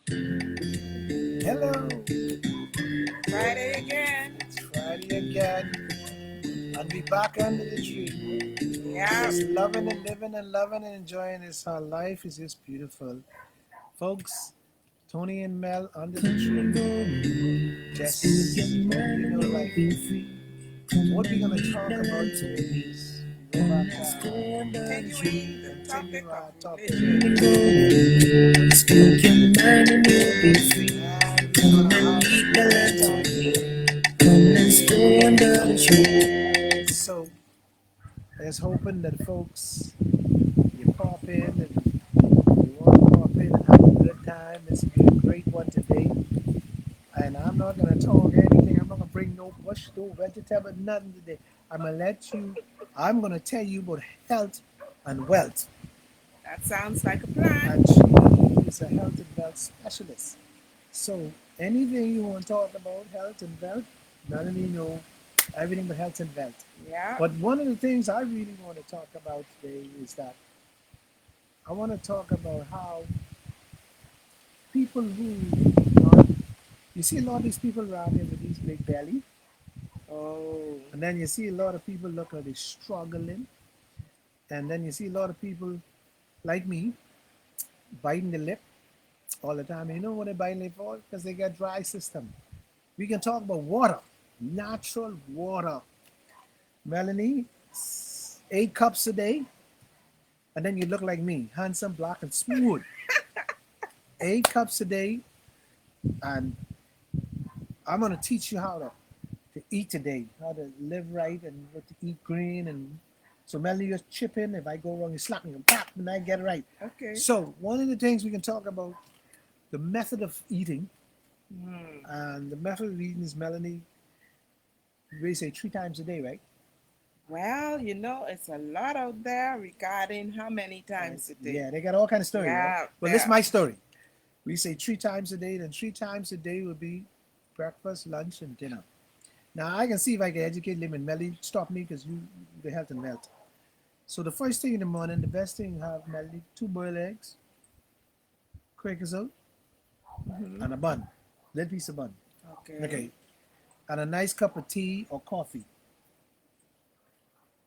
Hello, Friday again. it's Friday again, and we back under the tree. Yeah. Just loving and living and loving and enjoying this. Our life is just beautiful. Folks, Tony and Mel under the tree. Just life. What we're gonna talk about today is go back Continuing the and topic continue of our topic. religion. Speak your mind and you'll be free. And we're gonna have a good time. Let's go under the tree. So, let's hoping that folks, you pop in and you want to pop in and have a good time. It's be a great one today. And I'm not gonna talk anything. I'm not gonna bring no bush, no vegetable, nothing today. I'm gonna let you. I'm gonna tell you about health and wealth. That sounds like a plan. And she is a health and wealth specialist. So anything you want to talk about health and wealth, Melanie know everything but health and wealth. Yeah. But one of the things I really want to talk about today is that I want to talk about how people who not, you see a lot of these people around here with these big belly, Oh. and then you see a lot of people look like they're struggling, and then you see a lot of people like me biting the lip all the time. You know what they're biting it for? Because they got dry system. We can talk about water, natural water. Melanie, 8 cups a day, and then you look like me, handsome, black, and smooth. 8 cups a day, and I'm gonna teach you how to eat today, how to live right and what to eat green. And so Melanie, just chip in. If I go wrong, you slap me and pop, and I get it right. Okay. So one of the things we can talk about the method of eating, Hmm. and the method of eating is Melanie. We say 3 times a day, right? Well, it's a lot out there regarding how many times a day. Yeah, they got all kind of story, right? Yeah. Well, this is Yeah. my story. We say 3 times a day, then 3 times a day would be breakfast, lunch, and dinner. Now I can see if I can educate Lim and Melly. Stop me because you the health and wealth. So the first thing in the morning, the best thing you have, Melly, two boiled eggs, crackers out, Hmm. and a bun, little piece of bun. Okay. Okay, and a nice cup of tea or coffee.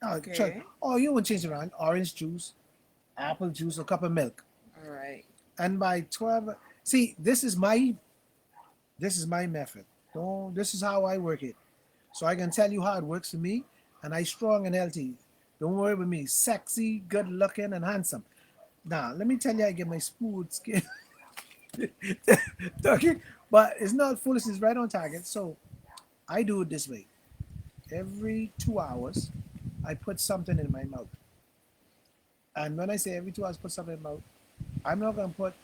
Okay. Oh, you want to change around? Orange juice, apple juice, or cup of milk. All right. And by 12, see, this is my method. Don't, this is how I work it. So I can tell you how it works for me, and I strong and healthy. Don't worry with me. Sexy, good looking, and handsome. Now, let me tell you, I get my smooth skin. Okay, but it's not foolish, it's right on target. So I do it this way. Every 2 hours, I put something in my mouth. And when I say every 2 hours, put something in my mouth, I'm not going to put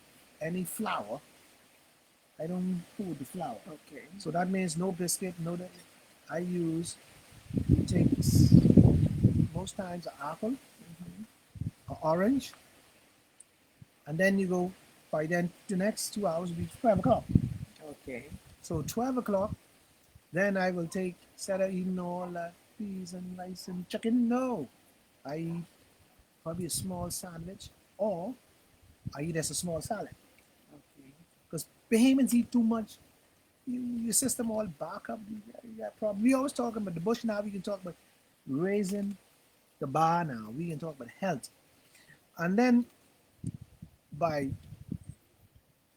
any flour. I don't food the flour. Okay. So that means no biscuit, no. I use take most times an apple, Hmm. an orange, and then you go by then the next 2 hours will be 12 o'clock. Okay. So 12 o'clock, then I will take instead of eating all that peas and rice and chicken. No, I eat probably a small sandwich, or I eat as a small salad. Okay. Because Bahamians eat too much. Your system all back up. You got problem. We always talking about the bush now. We can talk about raising the bar now. We can talk about health. And then by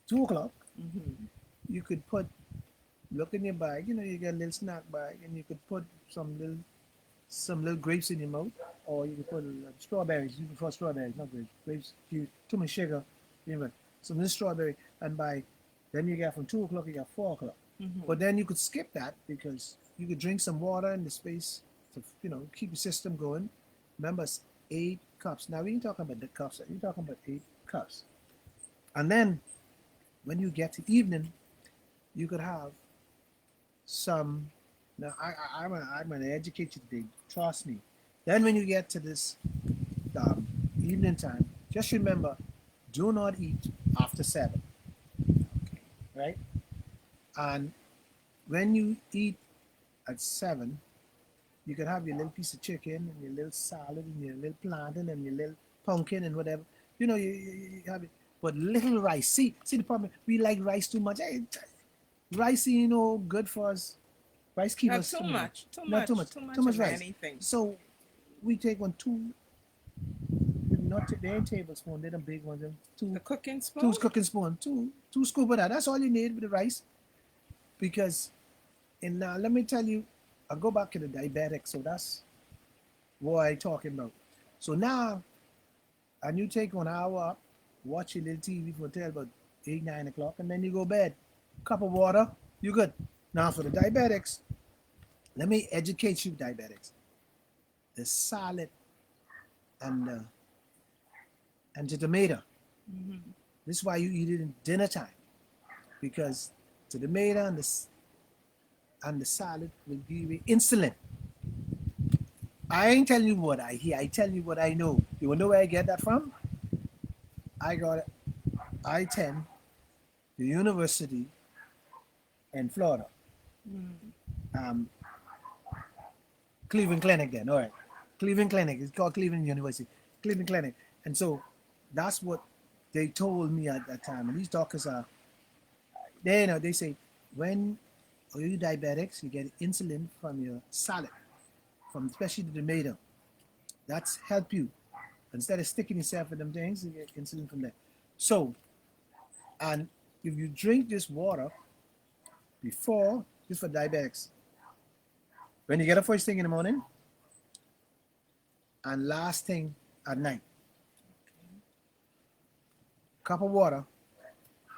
2 o'clock, Hmm. you could look in your bag. You get a little snack bag, and you could put some little grapes in your mouth, or you could put strawberries. You prefer strawberries, not grapes. Grapes, too much sugar. Some little strawberry, and by then you get from 2 o'clock, you got 4 o'clock. Hmm. But then you could skip that because you could drink some water in the space to keep your system going. Remember, it's 8 cups. Now we ain't talking about the cups. We're talking about 8 cups. And then when you get to evening, you could have some. Now I'm gonna educate you today. Trust me. Then when you get to this evening time, just remember, do not eat after 7, Okay. right? And when you eat at 7, you can have your little piece of chicken and your little salad and your little plantain and your little pumpkin and whatever. You have it. but little rice. See the problem. We like rice too much. Hey, rice, you know, good for us. Rice keep Not us too stomach. much, too Not too much, much. too Too much much of rice. anything. So we take one two, not they ain't tablespoon. They're the big ones. Them The two cooking two spoon? cooking spoon. Two scoop of that. That's all you need with the rice. Because and now let me tell you, I go back to the diabetic. So that's what I talking about. So now, and you take 1 hour up, watch your little TV for till about 8, 9 o'clock, and then you go bed. Cup of water, you good. Now for the diabetics, let me educate you diabetics. The salad and the tomato. Hmm. This is why you eat it in dinner time because the tomato and the salad will give you insulin. I ain't telling you what I hear. I tell you what I know. You wanna know where I get that from? I got it. I attend the university in Florida, Mm. um, Cleveland Clinic. Then, all right, Cleveland Clinic. It's called Cleveland University, Cleveland Clinic. And so that's what they told me at that time. And these doctors are, they know they say when you diabetics, you get insulin from your salad, from especially the tomato. That's help you instead of sticking yourself with them things. You get insulin from there. So, and if you drink this water before, this for diabetics, when you get up first thing in the morning and last thing at night, cup of water,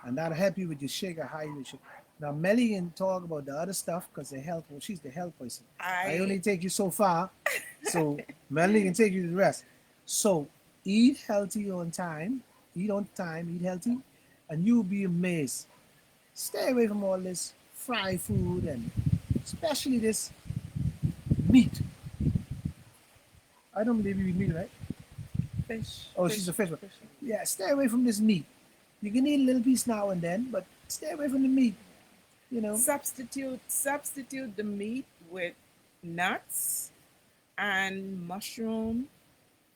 and that'll help you with your sugar, high your sugar. Now, Melly can talk about the other stuff because the health, well, she's the health person. I I only take you so far, so Melly can take you to the rest. So, eat healthy on time, eat healthy, and you'll be amazed. Stay away from all this fried food and especially this meat. I don't believe you eat meat, right? fish, Oh, she's a fish, fish one. fish. Yeah, stay away from this meat. You can eat a little piece now and then, but stay away from the meat. You know, Substitute the meat with nuts and mushroom,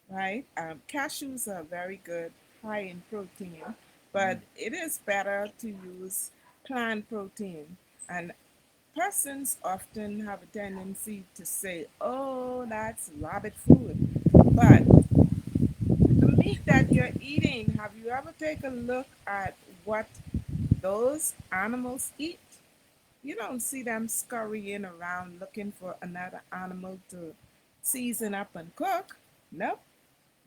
right? Cashews are very good, high in protein, but it is better to use plant protein. And persons often have a tendency to say, "Oh, that's rabbit food," but the meat that you're eating, have you ever taken a look at what those animals eat? You don't see them scurrying around looking for another animal to season up and cook. Nope,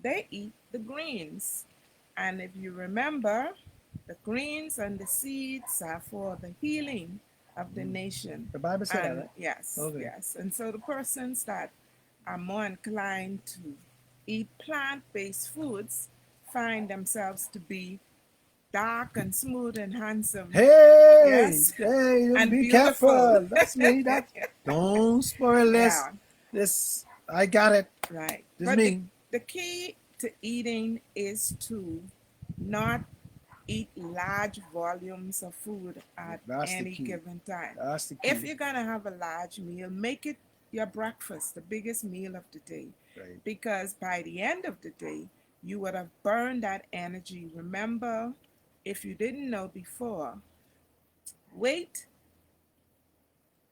they eat the greens. And if you remember, the greens and the seeds are for the healing of the nation. the Bible said that, And right? yes, Okay. yes. And so the persons that are more inclined to eat plant based foods find themselves to be dark and smooth and handsome. Hey, Yes, hey, and be beautiful. careful. That's me. That don't spoil this. Yeah, This I got it. right. This But me. the key to eating is to not eat large volumes of food at That's the any key. given time. That's the If key. you're going to have a large meal, make it your breakfast, the biggest meal of the day. Right. Because by the end of the day, you would have burned that energy. Remember, if you didn't know before, weight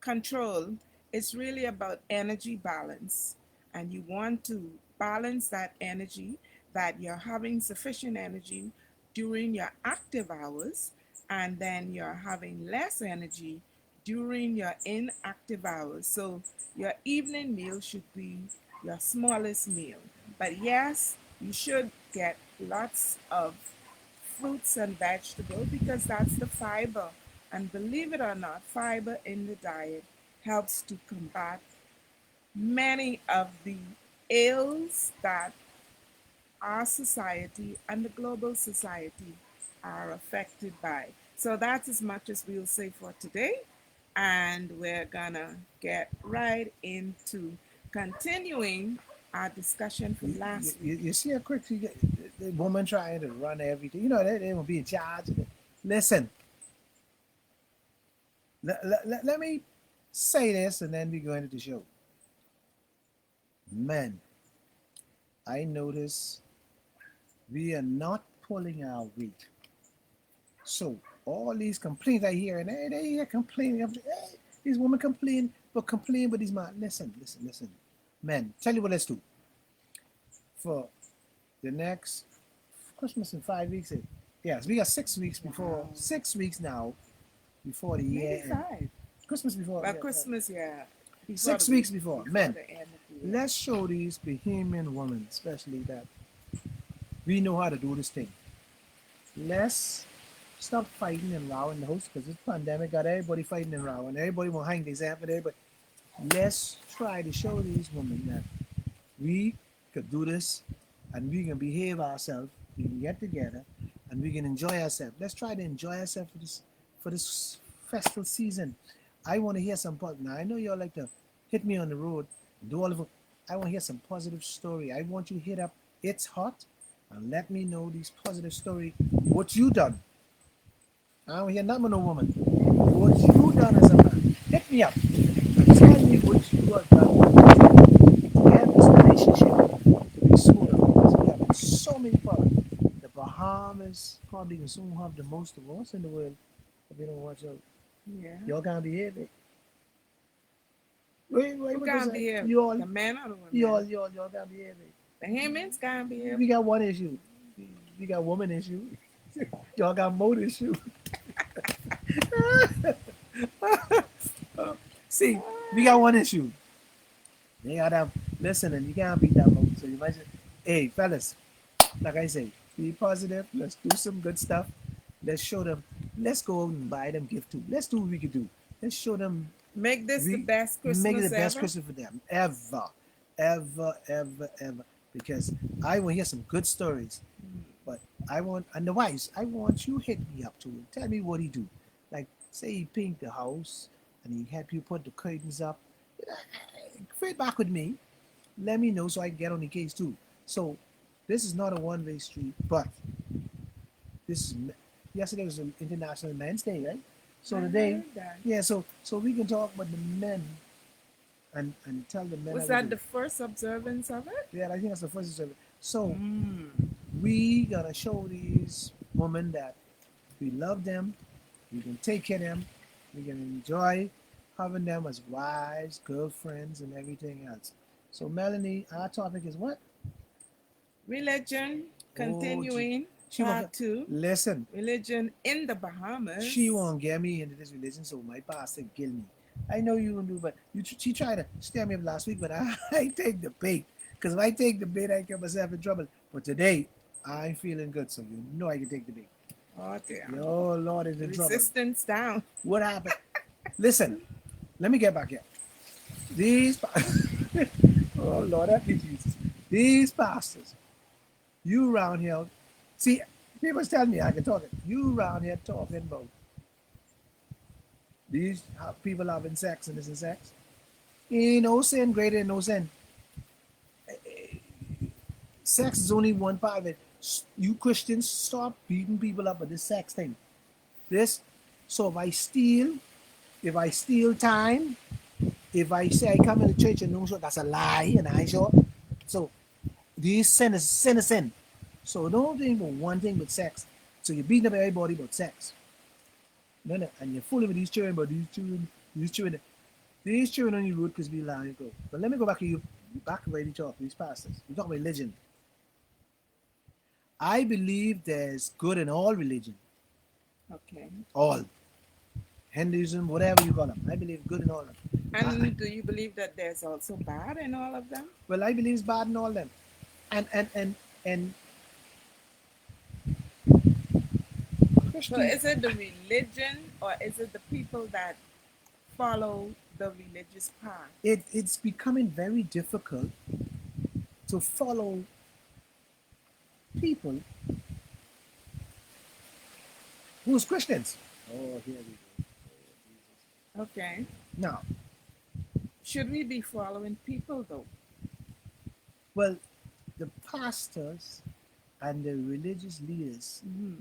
control is really about energy balance. And you want to balance that energy, that you're having sufficient energy during your active hours, and then you're having less energy during your inactive hours. So your evening meal should be your smallest meal. But yes, you should get lots of fruits and vegetables because that's the fiber. And believe it or not, fiber in the diet helps to combat many of the ills that our society and the global society are affected by. So that's as much as we'll say for today. And we're gonna get right into continuing our discussion from last week. You see how quick you get the woman trying to run everything. You know they will be in charge. Listen, let me say this, and then we go into the show. Men, I notice we are not pulling our weight. So all these complaints I hear, and they hear complaining. Hey, these women complain, but these man. Listen. Men, tell you what let's do. For the next Christmas in 5 weeks. Yes, we got 6 weeks before, Wow. 6 weeks now before the Maybe year end. five. Christmas before, Well, yeah, Christmas, yeah, before the 6 weeks week, before. before Men, the end of the year. let's show these Bahamian women, especially that we know how to do this thing. Let's stop fighting and rowing the house because this pandemic got everybody fighting and rowing. Everybody want to hang themselves and everybody. Let's try to show these women that we could do this and we can behave ourselves. We can get together and we can enjoy ourselves. Let's try to enjoy ourselves for this festival season. I want to hear some positive. Now I know y'all like to hit me on the road, do all of it. I want to hear some positive story. I want you to hit up It's Hot and let me know these positive story. What you done? I don't hear nothing with no woman. What you done as a man? Hit me up. Tell me what you have done to have this relationship to be smoother because we have so many problems. The Bahamas probably can soon have the most divorce in the world if we don't watch out. Yeah. Y'all gotta behave it. Wait, Who what was gonna that? be here? You all, The men or the you all, women? you all, y'all gotta behave it. The Hammonds gonna be here. We got one issue. We got woman issue. Y'all got mode issue. See, we got one issue. They gotta listen, and you can't beat that mode. So you might just, hey, fellas, like I say, be positive. Let's do some good stuff. Let's show them. Let's go out and buy them gift too. Let's do what we can do. Let's show them Make this the we best make it the Christmas best ever. Christmas for them ever. Because I want to hear some good stories. But I want and the wives, I want you hit me up to it. Tell me what he do. Like say he paint the house and he help you put the curtains up. Feedback with me. Let me know so I can get on the case too. So this is not a one-way street, but this is yesterday was an International Men's Day, right? So I today, heard that. yeah, so we can talk about the men and tell the men how Was to that do. the first observance of it? Yeah, I think that's the first service. So Mm. we gonna show these women that we love them, we can take care of them, we can enjoy having them as wives, girlfriends, and everything else. So Melanie, our topic is what? Religion, Oh, continuing, she won't part two. listen. Religion in the She Bahamas. won't get me into this religion, so my pastor kill me. I know you won't do, but she tried to stir me up last week, but I take the bait. Because if I take the bait, I get myself in trouble. But today, I'm feeling good, so you know I can take the bait. Oh dear. Yo, Lord is in trouble. Resistance down. What happened? Listen, let me get back here. These, oh Lord, help me Jesus. These pastors, you around here, see, people tell me I can talk it. You around here talking about these people having sex and this and sex. Ain't no sin greater than no sin. Sex is only one part of it. You Christians stop beating people up with this sex thing. This, so if I steal time, if I say I come into church and no show, that's a lie and I show up. So these sin is sin. So don't think about one thing but sex. So you're beating up everybody about sex. No, and you're fooling with these children, but these children. These children only root because we allow you to go. But let me go back to you, back where you talk, these pastors. You talk about religion. I believe there's good in all religion. Okay. All. Hinduism, whatever you call them. I believe good in all of them. And do you believe that there's also bad in all of them? Well, I believe it's bad in all of them. And So Christian, is it the religion or is it the people that follow the religious path? it's becoming very difficult to follow people who's Christians. Oh, here we go. Okay. Now, Should we be following people though? well, the pastors and the religious leaders, Mm-hmm.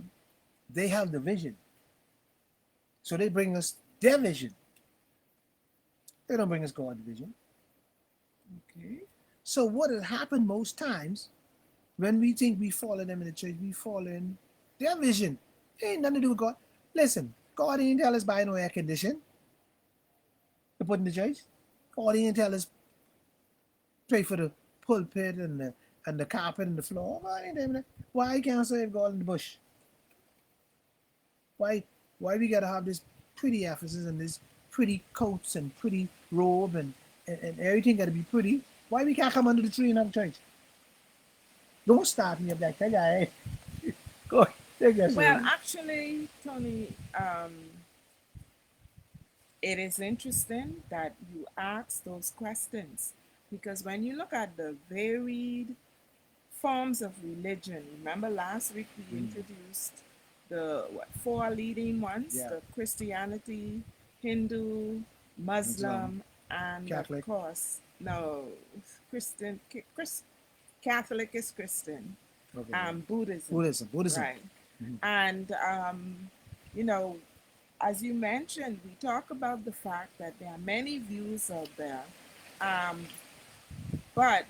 they have the vision. So they bring us their vision. They don't bring us God's vision. Okay. So what has happened most times when we think we follow them in the church, we follow in their vision. Ain't nothing to do with God. Listen, God ain't tell us buy no air condition to put in the church. God ain't tell us pay for the pulpit and the carpet and the floor. God ain't telling that. Why you can't serve God in the bush? Why why we gotta have this pretty Ephesus and this pretty coats and pretty robe and everything gotta be pretty? Why we can't come under the tree and have church? Don't start me up like that guy. Go take that Well, serious. actually, Tony, it is interesting that you ask those questions because when you look at the varied forms of religion, remember last week we Mm. introduced the four leading ones: Yeah. the Christianity, Hindu, Islam, Muslim, and of Catholic. course, no, Christian, Catholic is Christian, Okay, yeah. Buddhism, Buddhism. Buddhism. right? Mhm. And you know, as you mentioned, we talk about the fact that there are many views out there. Um, but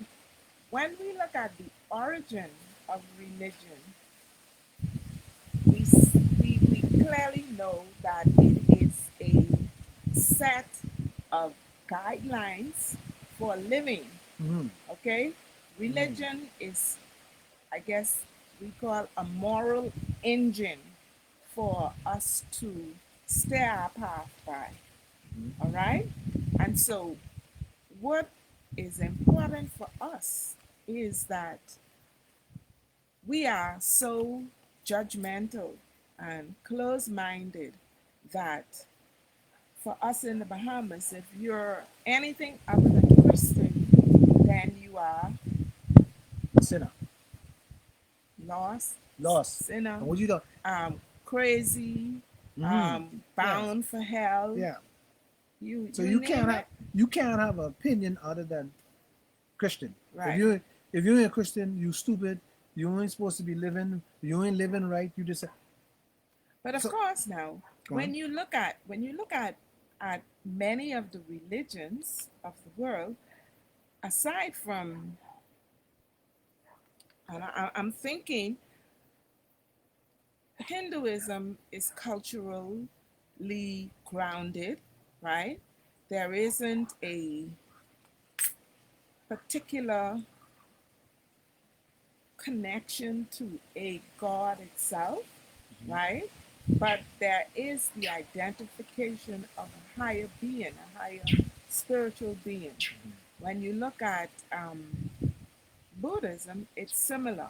when we look at the origin of religion, we clearly know that it is a set of guidelines for living. Mhm. Okay? Mhm. Religion is, I guess, we call a moral engine for us to steer our path by. All right? And so, what is important for us is that we are so judgmental and close minded that for us in the Bahamas, if you're anything other than Christian, then you are A sinner. lost, Lost. sinner, And what you do? crazy, Mm-hmm. Yeah. bound for hell. Yeah. So You name it, you can't have an opinion other than Christian. If right? you if you ain't a Christian, you stupid. You ain't supposed to be living. You ain't living right. You just But of so course, now go on. when you look at many of the religions of the world, aside from, and I'm thinking, Hinduism is culturally grounded, right? There isn't a particular connection to a god itself, right? But there is the identification of a higher being, a higher spiritual being. When you look at Buddhism, it's similar,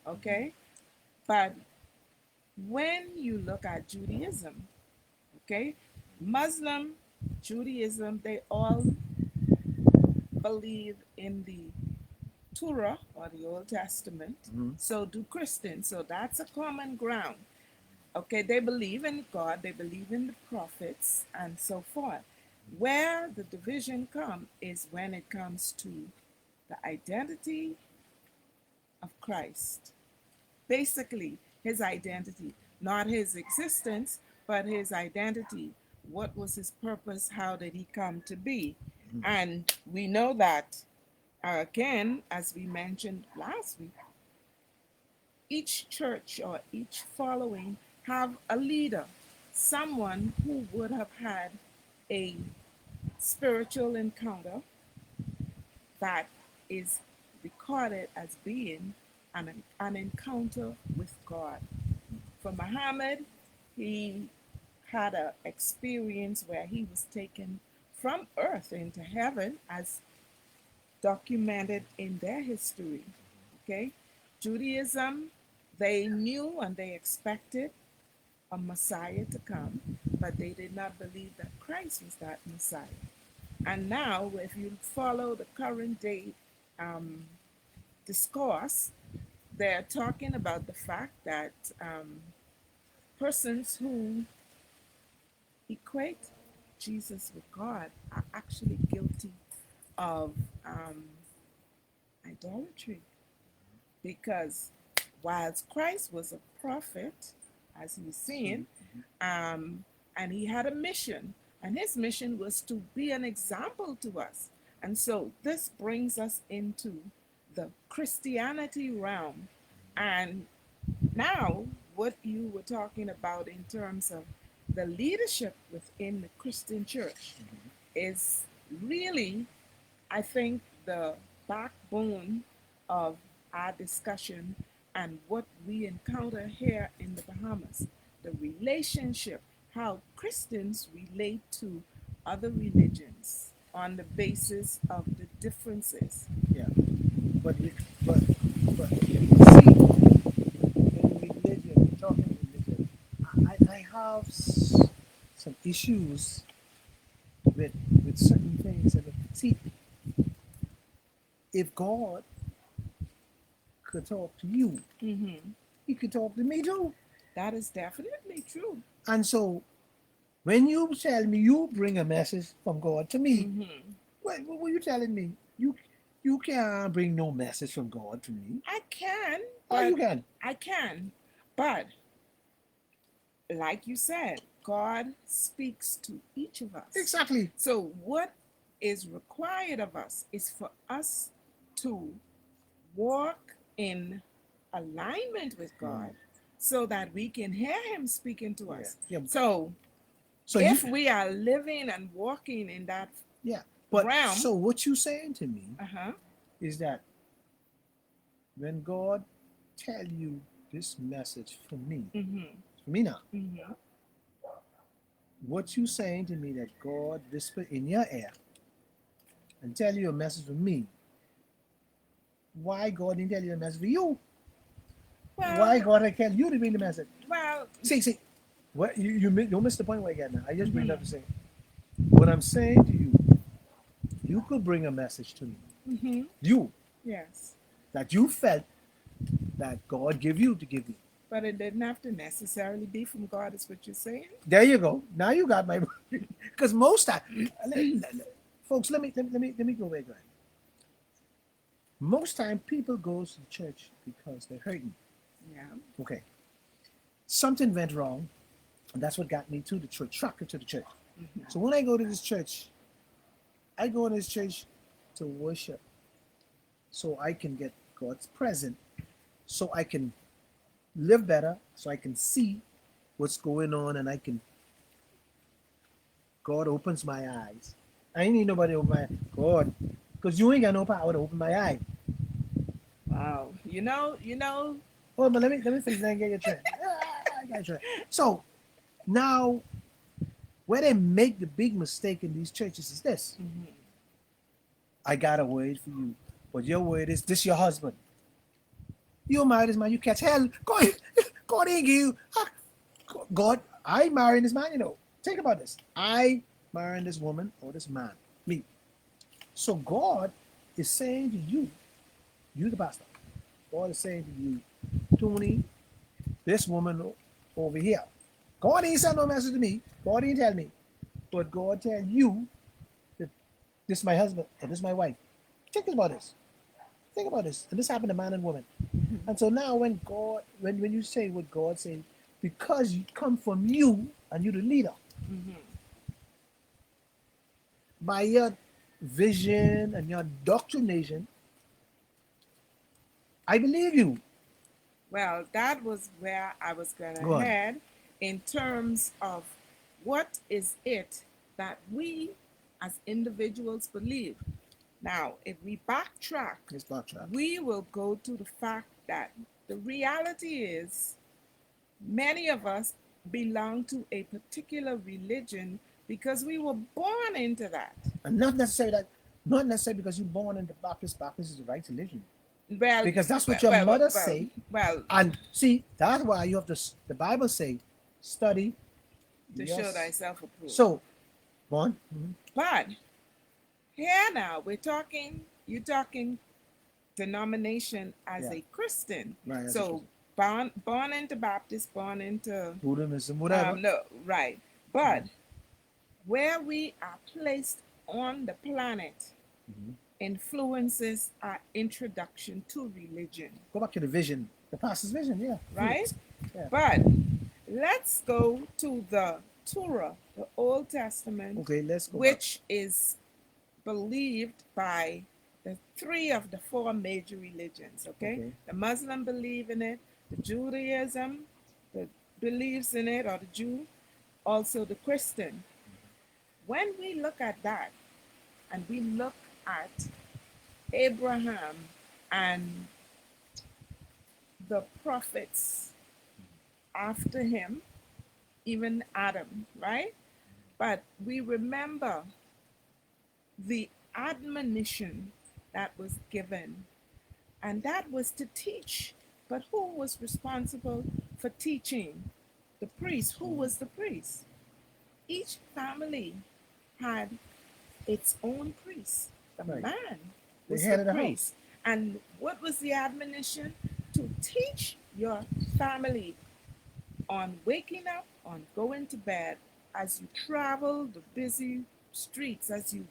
okay? But when you look at Judaism, okay, Muslim, Judaism, they all believe in the Torah or the Old Testament. Mm-hmm. So do Christians. So that's a common ground. Okay, they believe in God, they believe in the prophets, and so forth. Where the division comes is when it comes to the identity of Christ. Basically, his identity, not his existence, but his identity. What was his purpose? How did he come to be? And we know that, again, as we mentioned last week, each church or each following have a leader, someone who would have had a spiritual encounter that is recorded as being an encounter with God. For Muhammad, he had an experience where he was taken from earth into heaven as documented in their history. Okay? Judaism, they knew and they expected a Messiah to come, but they did not believe that Christ was that Messiah. And now, if you follow the current day um, discourse, they're talking about the fact that persons who equate Jesus with God are actually guilty of idolatry because whilst Christ was a prophet, as he's seen, and he had a mission, and his mission was to be an example to us. And so this brings us into the Christianity realm. And now what you were talking about in terms of the leadership within the Christian church is really, I think, the backbone of our discussion and what we encounter here in the Bahamas. The relationship, how Christians relate to other religions on the basis of the differences. Yeah, but we, but see, in religion, talking religion, I have some issues with with certain things. And see, if God could talk to you, Hmm. He could talk to me too. That is definitely true. And so, when you tell me you bring a message from God to me, Hmm. what were you telling me? You can't bring no message from God to me. I can, Oh, you but can. I can, but like you said, God speaks to each of us. Exactly. So, what is required of us is for us to walk in alignment with God Right. so that we can hear Him speaking to Yeah. us. Yeah. So, So you. if we are living and walking in that Yeah. But realm, so what you saying to me uh huh, is that when God tell you this message mm-hmm, for me now, mm-hmm. what you saying to me that God whisper in your ear and tell you a message for me, why God didn't tell you a message for you? Why Well, God didn't tell you to bring the message? well, See, what you missed the point where I get now. I just bring it up mm-hmm, to say what I'm saying to you. You could bring a message to me. mm-hmm, You yes. that you felt that God give you to give me. But it didn't have to necessarily be from God, is what you're saying. There you go. Now you got my because most time, folks, let me go back. Most time people goes to church because they're hurting. Yeah. Okay, something went wrong, and that's what got me to the church, attracted to the church. So Mm-hmm. when I go to this church, I go in this church to worship, so I can get God's presence, so I can live better, so I can see what's going on, and I can God opens my eyes. I ain't need nobody to open my God, because you ain't got no power to open my eye. Wow. You know. Oh, but let me finish. Then get your trend. I got your trend. So now, where they make the big mistake in these churches is this: Mm-hmm. I got a word for you, but your word is this: your husband. You married this man, you catch hell. God, God ain't give you. God, I marrying this man. Think about this. I marrying this woman or this man. Me. So God is saying to you the pastor. God is saying to you, Tony, this woman over here. God ain't send no message to me. God ain't tell me. But God tell you that this is my husband and this is my wife. Think about this. Think about this. And this happened to man and woman. Mm-hmm. And so now when you say what God said, because you come from you and you're the leader, Mm-hmm. by your vision and your doctrination, I believe you. Well, that was where I was going to Go on. head in terms of what is it that we as individuals believe. Now, if we backtrack, Let's backtrack. we will go to the fact that the reality is many of us belong to a particular religion because we were born into that. And not necessarily because you're born in the Baptist. Baptist is the right religion. Well, Because that's well, what your well, well, mother well, say. well, And see, that's why you have to. The Bible say, study. to show Yes. thyself approved. So, go on. Mhm. But here now, you're talking denomination as Yeah. a Christian. Right. That's a So Christian. born into Baptist, born into Buddhism, whatever. no, right. But Mhm. where we are placed on the planet Mhm. influences our introduction to religion, Go back to the vision, the pastor's vision. Yeah. right? Yeah. But let's go to the Torah, the Old Testament, Okay. Let's go back. which is believed by the three of the four major religions, okay? Okay. The Muslim believe in it, the Judaism, believes in it, or the Jew, also the Christian. When we look at that and we look at Abraham and the prophets after him, even Adam, right? But we remember the admonition that was given, and that was to teach. But who was responsible for teaching? The priest. Who was the priest? Each family had its own priest. The Right. man The was the head of the house. priest. And what was the admonition? To teach your family on waking up, on going to bed, as you travel the busy streets, as you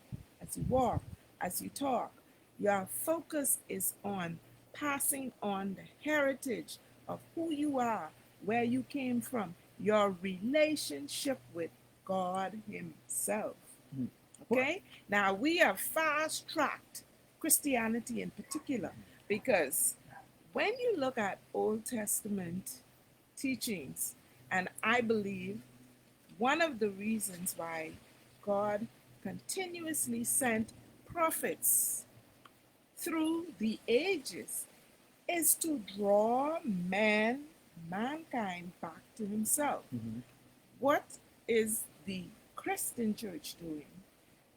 walk, as you talk. Your focus is on passing on the heritage of who you are, where you came from, your relationship with God Himself. Mhm. Okay? Now we have fast tracked Christianity in particular because when you look at Old Testament teachings, and I believe one of the reasons why God continuously sent prophets through the ages is to draw mankind back to himself. Mhm. What is the Christian church doing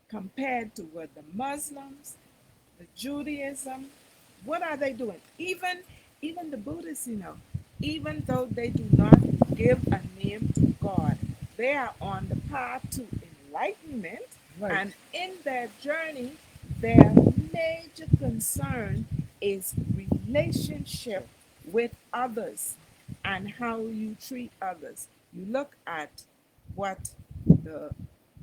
compared to what the Muslims, the Judaism, what are they doing? Even the Buddhists, even though they do not give a name to God, they are on the path to enlightenment, Right. and in their journey, their major concern is relationship with others and how you treat others. You look at what the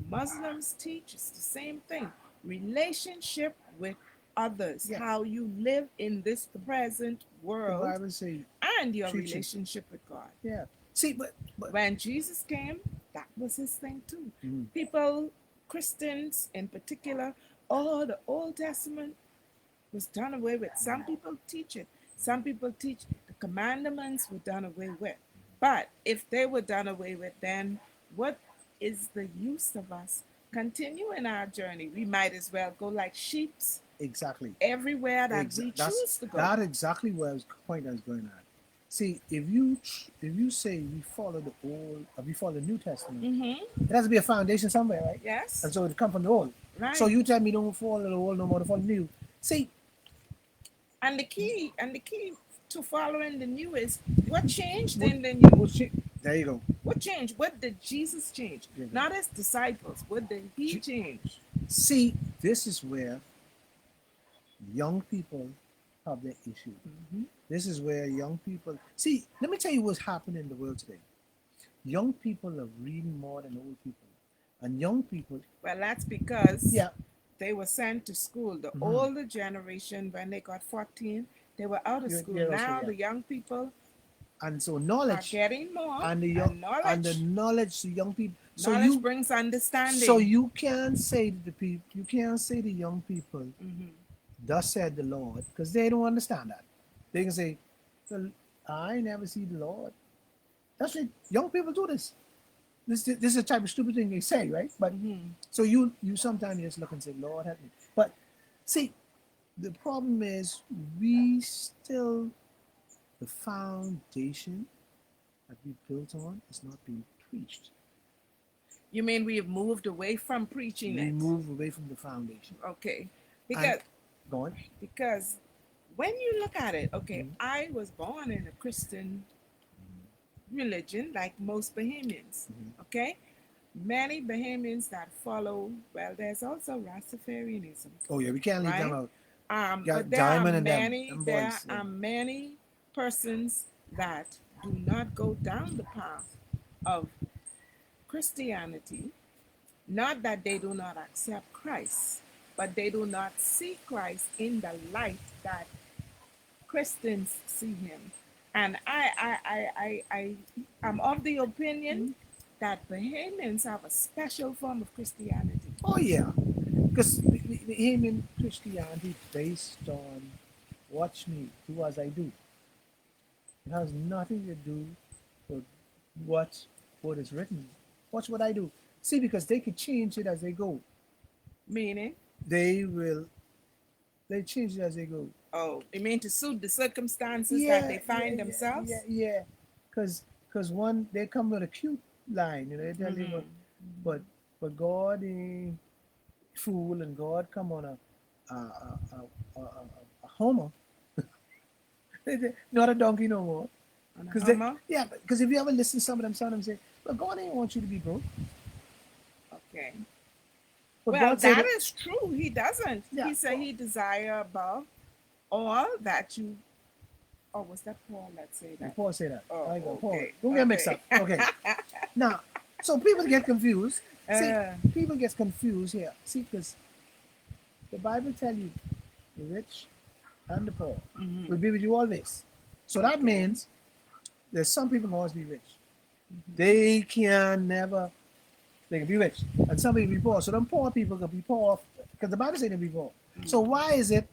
Muslims teach, it's the same thing. Relationship with others, Yeah. how you live in this present The world, Bible say and your treat you. relationship with God. Yeah. See, but When Jesus came, that was his thing too. Mhm. People, Christians in particular, oh, the Old Testament was done away with. Some people teach it. Some people teach the commandments were done away with. But if they were done away with, then what is the use of us continuing our journey? We might as well go like sheeps exactly. everywhere that we That's choose to go. that exactly where I was point I was going at. See, if you say we follow the old, we follow the New Testament, Mm-hmm. it has to be a foundation somewhere, right? Yes. And so it come from the old. So Right. you tell me don't follow the old no more, to follow the new. See, And the key to following the new is what changed what, in the new. what there you go. What changed? What did Jesus change? There you go. Not his disciples. What did he change? See, this is where young people have their issue. Mm-hmm. This is where young people see. Let me tell you what's happening in the world today. Young people are reading more than old people, and young people, Well, that's because yeah, they were sent to school. The mm-hmm. older generation, when they got 14, they were out of school. Yeah, also, Now yeah. the young people And so are knowledge getting more, and the young and and the knowledge. knowledge to young people. Knowledge brings So understanding. you can't say to the people, you can't say to young people, Mm-hmm. thus said the Lord, because they don't understand that. They can say, well, I never see the Lord. That's what young people do this. This is a type of stupid thing they say, right? But Mm-hmm. so you sometimes just look and say, Lord help me. But see, the problem is we still the foundation that we built on is not being preached. You mean we have moved away from preaching We it? move away from the foundation. Okay. And Because go on. because when you look at it, okay, Mhm. I was born in a Christian religion like most Bahamians. Mhm. Okay? Many Bahamians that follow, well, there's also Rastafarianism, Oh yeah, we can't leave them right? out. But Got there are Diamond and many, them there boys. are many persons that do not go down the path of Christianity. Not that they do not accept Christ, but they do not see Christ in the light that Christians see him. And I'm of the opinion Mhm. that Bahamians have a special form of Christianity. Oh yeah, because the aim in Christianity based on watch me do as I do. It has nothing to do with what what is written. Watch what I do. See, because they could change it as they go. Meaning, They will. They change it as they go. oh, you mean to suit the circumstances that Yeah, they yeah, find yeah, yeah, themselves? yeah. Cause one they come with a cute line, they tell you what, Mm-hmm. but but God ain't fool, and God come on a homer, not a donkey no more. On a Cause they Hummer? yeah, because if you ever listen to some of them sound them say, but God ain't want you to be broke. Okay. But Well, God said that it. is true. He doesn't. Yeah, He said he desire above all that you. Oh, was that Paul that say that? Paul said that. Oh, I go, Paul, okay, don't get mixed okay. up. Okay. Now, so people get confused. See, uh, people get confused here. See, because the Bible tell you the rich and the poor mhm. will be with you always. So that Okay. means there's some people who always be rich. Mhm. They can never, they can be rich. And some people be poor. So them poor people can be poor because the Bible says they be poor. So Mhm. why is it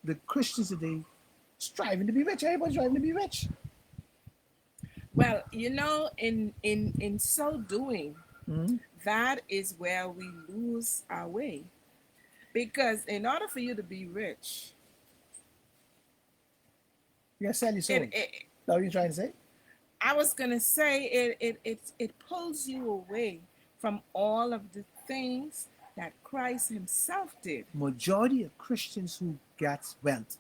the Christians today striving to be rich? Everybody's striving to be rich. Well, in so doing, Mm-hmm. that is where we lose our way. Because in order for you to be rich, You gotta sell your it, soul. it That's what you trying to say? I was gonna say it pulls you away from all of the things that Christ Himself did. Majority of Christians who get wealth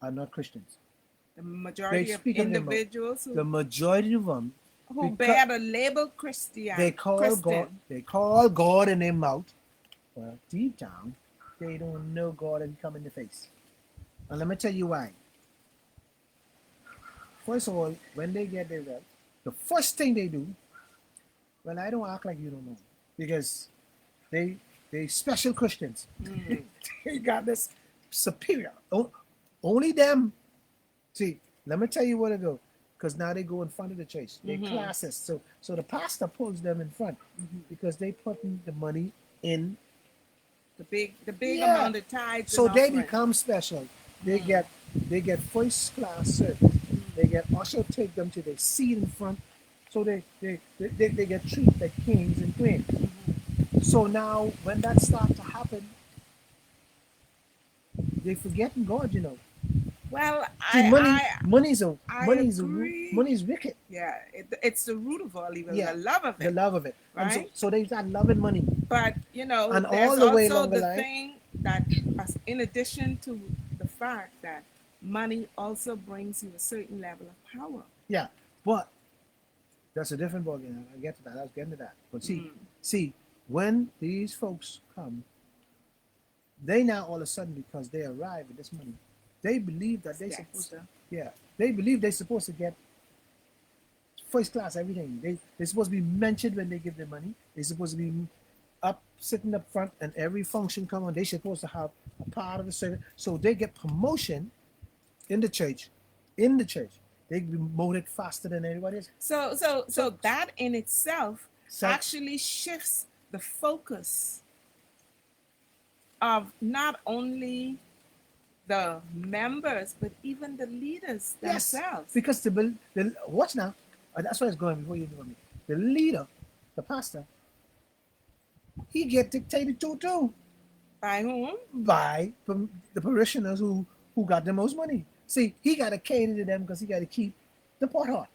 are not Christians. The They majority of speak of their mouth. individuals The majority of them, who because bear the label Christian. They call God in their mouth, but deep down, they don't know God and come in the face. And let me tell you why. First of all, when they get their wealth, the first thing they do, well, I don't act like you don't know, because they they special Christians. Mm, They got this superior. Only them. See, let me tell you what to do. Because now they go in front of the church. They're mm-hmm, classist. So the pastor pulls them in front mm-hmm. because they putting the money in. The big Yeah. amount of tithes and So they offering. become special. They Mm, get they get first class service. They mm. get usher take them to their seat in front. So they get treated like kings and queens. Mm-hmm. So now when that starts to happen, they forgetting God, Well, See, I agree. money's wicked. Yeah, it's the root of all evil, Yeah, the love of the it, love of it, and so right? so they start loving money, But and all there's the way also along the the line. thing that, in addition to the fact that money also brings you a certain level of power. Yeah, but that's a different ballgame. I get to that. I was getting to that. But Mm, see, when these folks come, they now all of a sudden because they arrive with this money, they believe that it's they supposed, Dexter. yeah, they believe they're supposed to get first class everything. They're supposed to be mentioned when they give their money. They're supposed to be up sitting up front, and every function come on. They're supposed to have a part of the service, so they get promotion in the church. In the church, they be promoted faster than anybody else. So So, that in itself so actually shifts the focus of not only the members but even the leaders yes, themselves. because the watch now. That's where it's going before you do me. The leader, the pastor, he get dictated to too By whom? by the parishioners who got the most money. See, he got to cater to them because he got to keep the pot hot.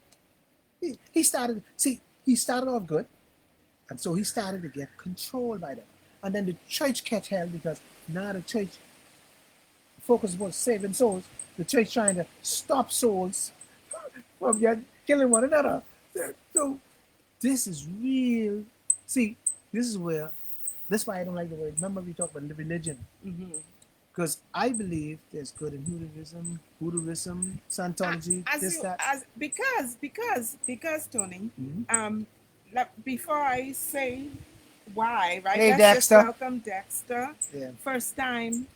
He started. See, he started off good, and so he started to get controlled by them. And then the church catch hell because now the church focus on saving souls. The church trying to stop souls from killing one another. So this is real. See, this is where. That's why I don't like the word. Remember we talked about religion, Mm-hmm. because I believe there's good in Buddhism, Scientology, As this you that. as because Tony, Mm-hmm. um before I say why, right, Hey let's just Dexter. welcome Dexter, Yeah, first time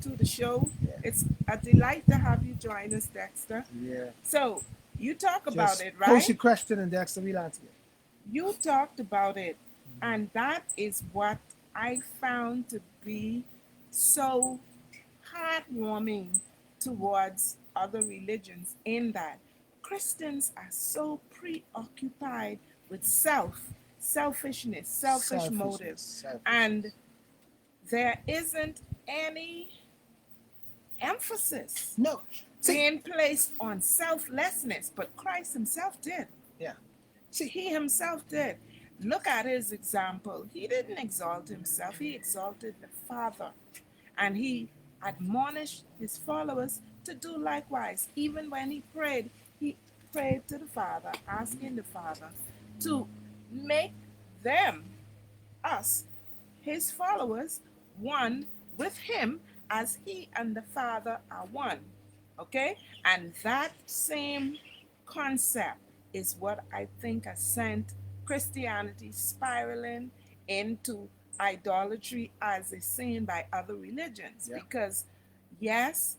to the show. yeah, It's a delight to have you join us, Dexter. yeah. So you talk about Just it, post right? your question and Dexter will answer it. You talked about it, and that is what I found to be so heartwarming towards other religions in that Christians are so preoccupied with selfishness, selfish Selfishness, motives, selfishness. and there isn't any emphasis No, see, being placed on selflessness, but Christ himself did. yeah, see, He himself did. Look at his example. He didn't exalt himself, he exalted the Father. And he admonished his followers to do likewise. Even when he prayed to the Father, asking the Father to make them, us, his followers, one with him as he and the Father are one. Okay? And that same concept is what I think has sent Christianity spiraling into idolatry as is seen by other religions. yeah. Because, yes,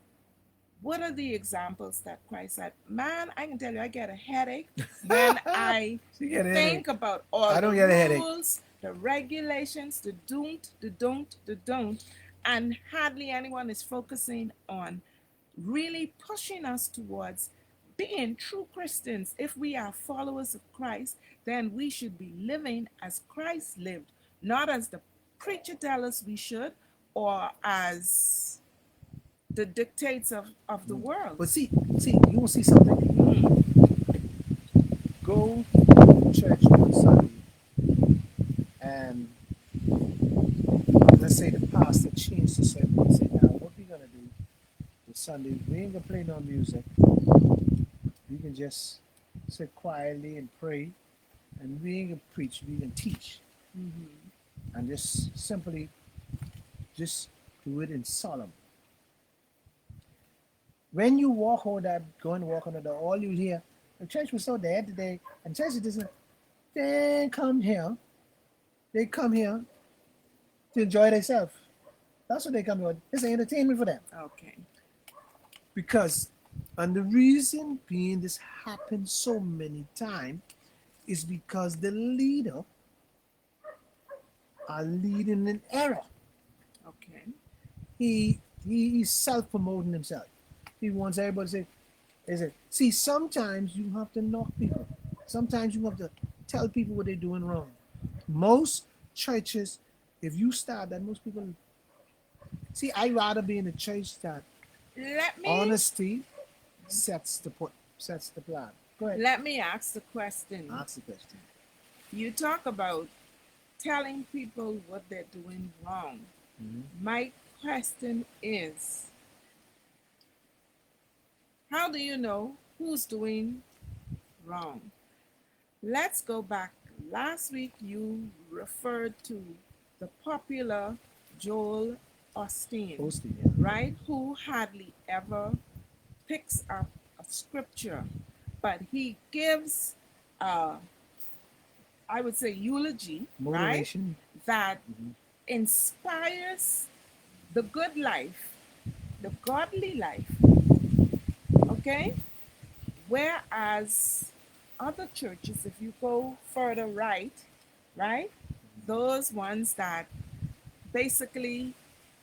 what are the examples that Christ said? Man, I can tell you, I get a headache when I She get a headache. think about all I the don't get a headache. rules, the regulations, the don't, and hardly anyone is focusing on really pushing us towards being true Christians. If we are followers of Christ, then we should be living as Christ lived, not as the preacher tells us we should, or as the dictates of the world. But see, you want to see something? Mm. Go to church on Sunday, and let's say the pastor changed the sermon and said, "Now, what we gonna do this Sunday? We ain't gonna play no music. We can just sit quietly and pray, and we ain't gonna preach. We can teach, Mm-hmm. and just simply just do it in solemn. When you walk on that, go and walk on the door, all you hear, the church was so dead today, and church is just, they come here, they come here to enjoy themselves. That's what they come here. It's entertainment for them. Okay. Because, and the reason being this happens so many times is because the leader are leading in error. Okay. He is self-promoting himself. He wants everybody to say, is it? See, sometimes you have to knock people. Sometimes you have to tell people what they're doing wrong. Most churches, if you start that, most people see. I rather be in a church that Let me honesty sets the plan. Go ahead. let me ask the question. Ask the question. You talk about telling people what they're doing wrong. Mm-hmm. My question is, how do you know who's doing wrong? Let's go back. Last week you referred to the popular Joel Osteen, Hosting, yeah. right? Who hardly ever picks up a scripture, but he gives, uh, I would say, eulogy, right? Motivation. That Mm-hmm. inspires the good life, the godly life, okay? Whereas other churches, if you go further right, those ones that basically,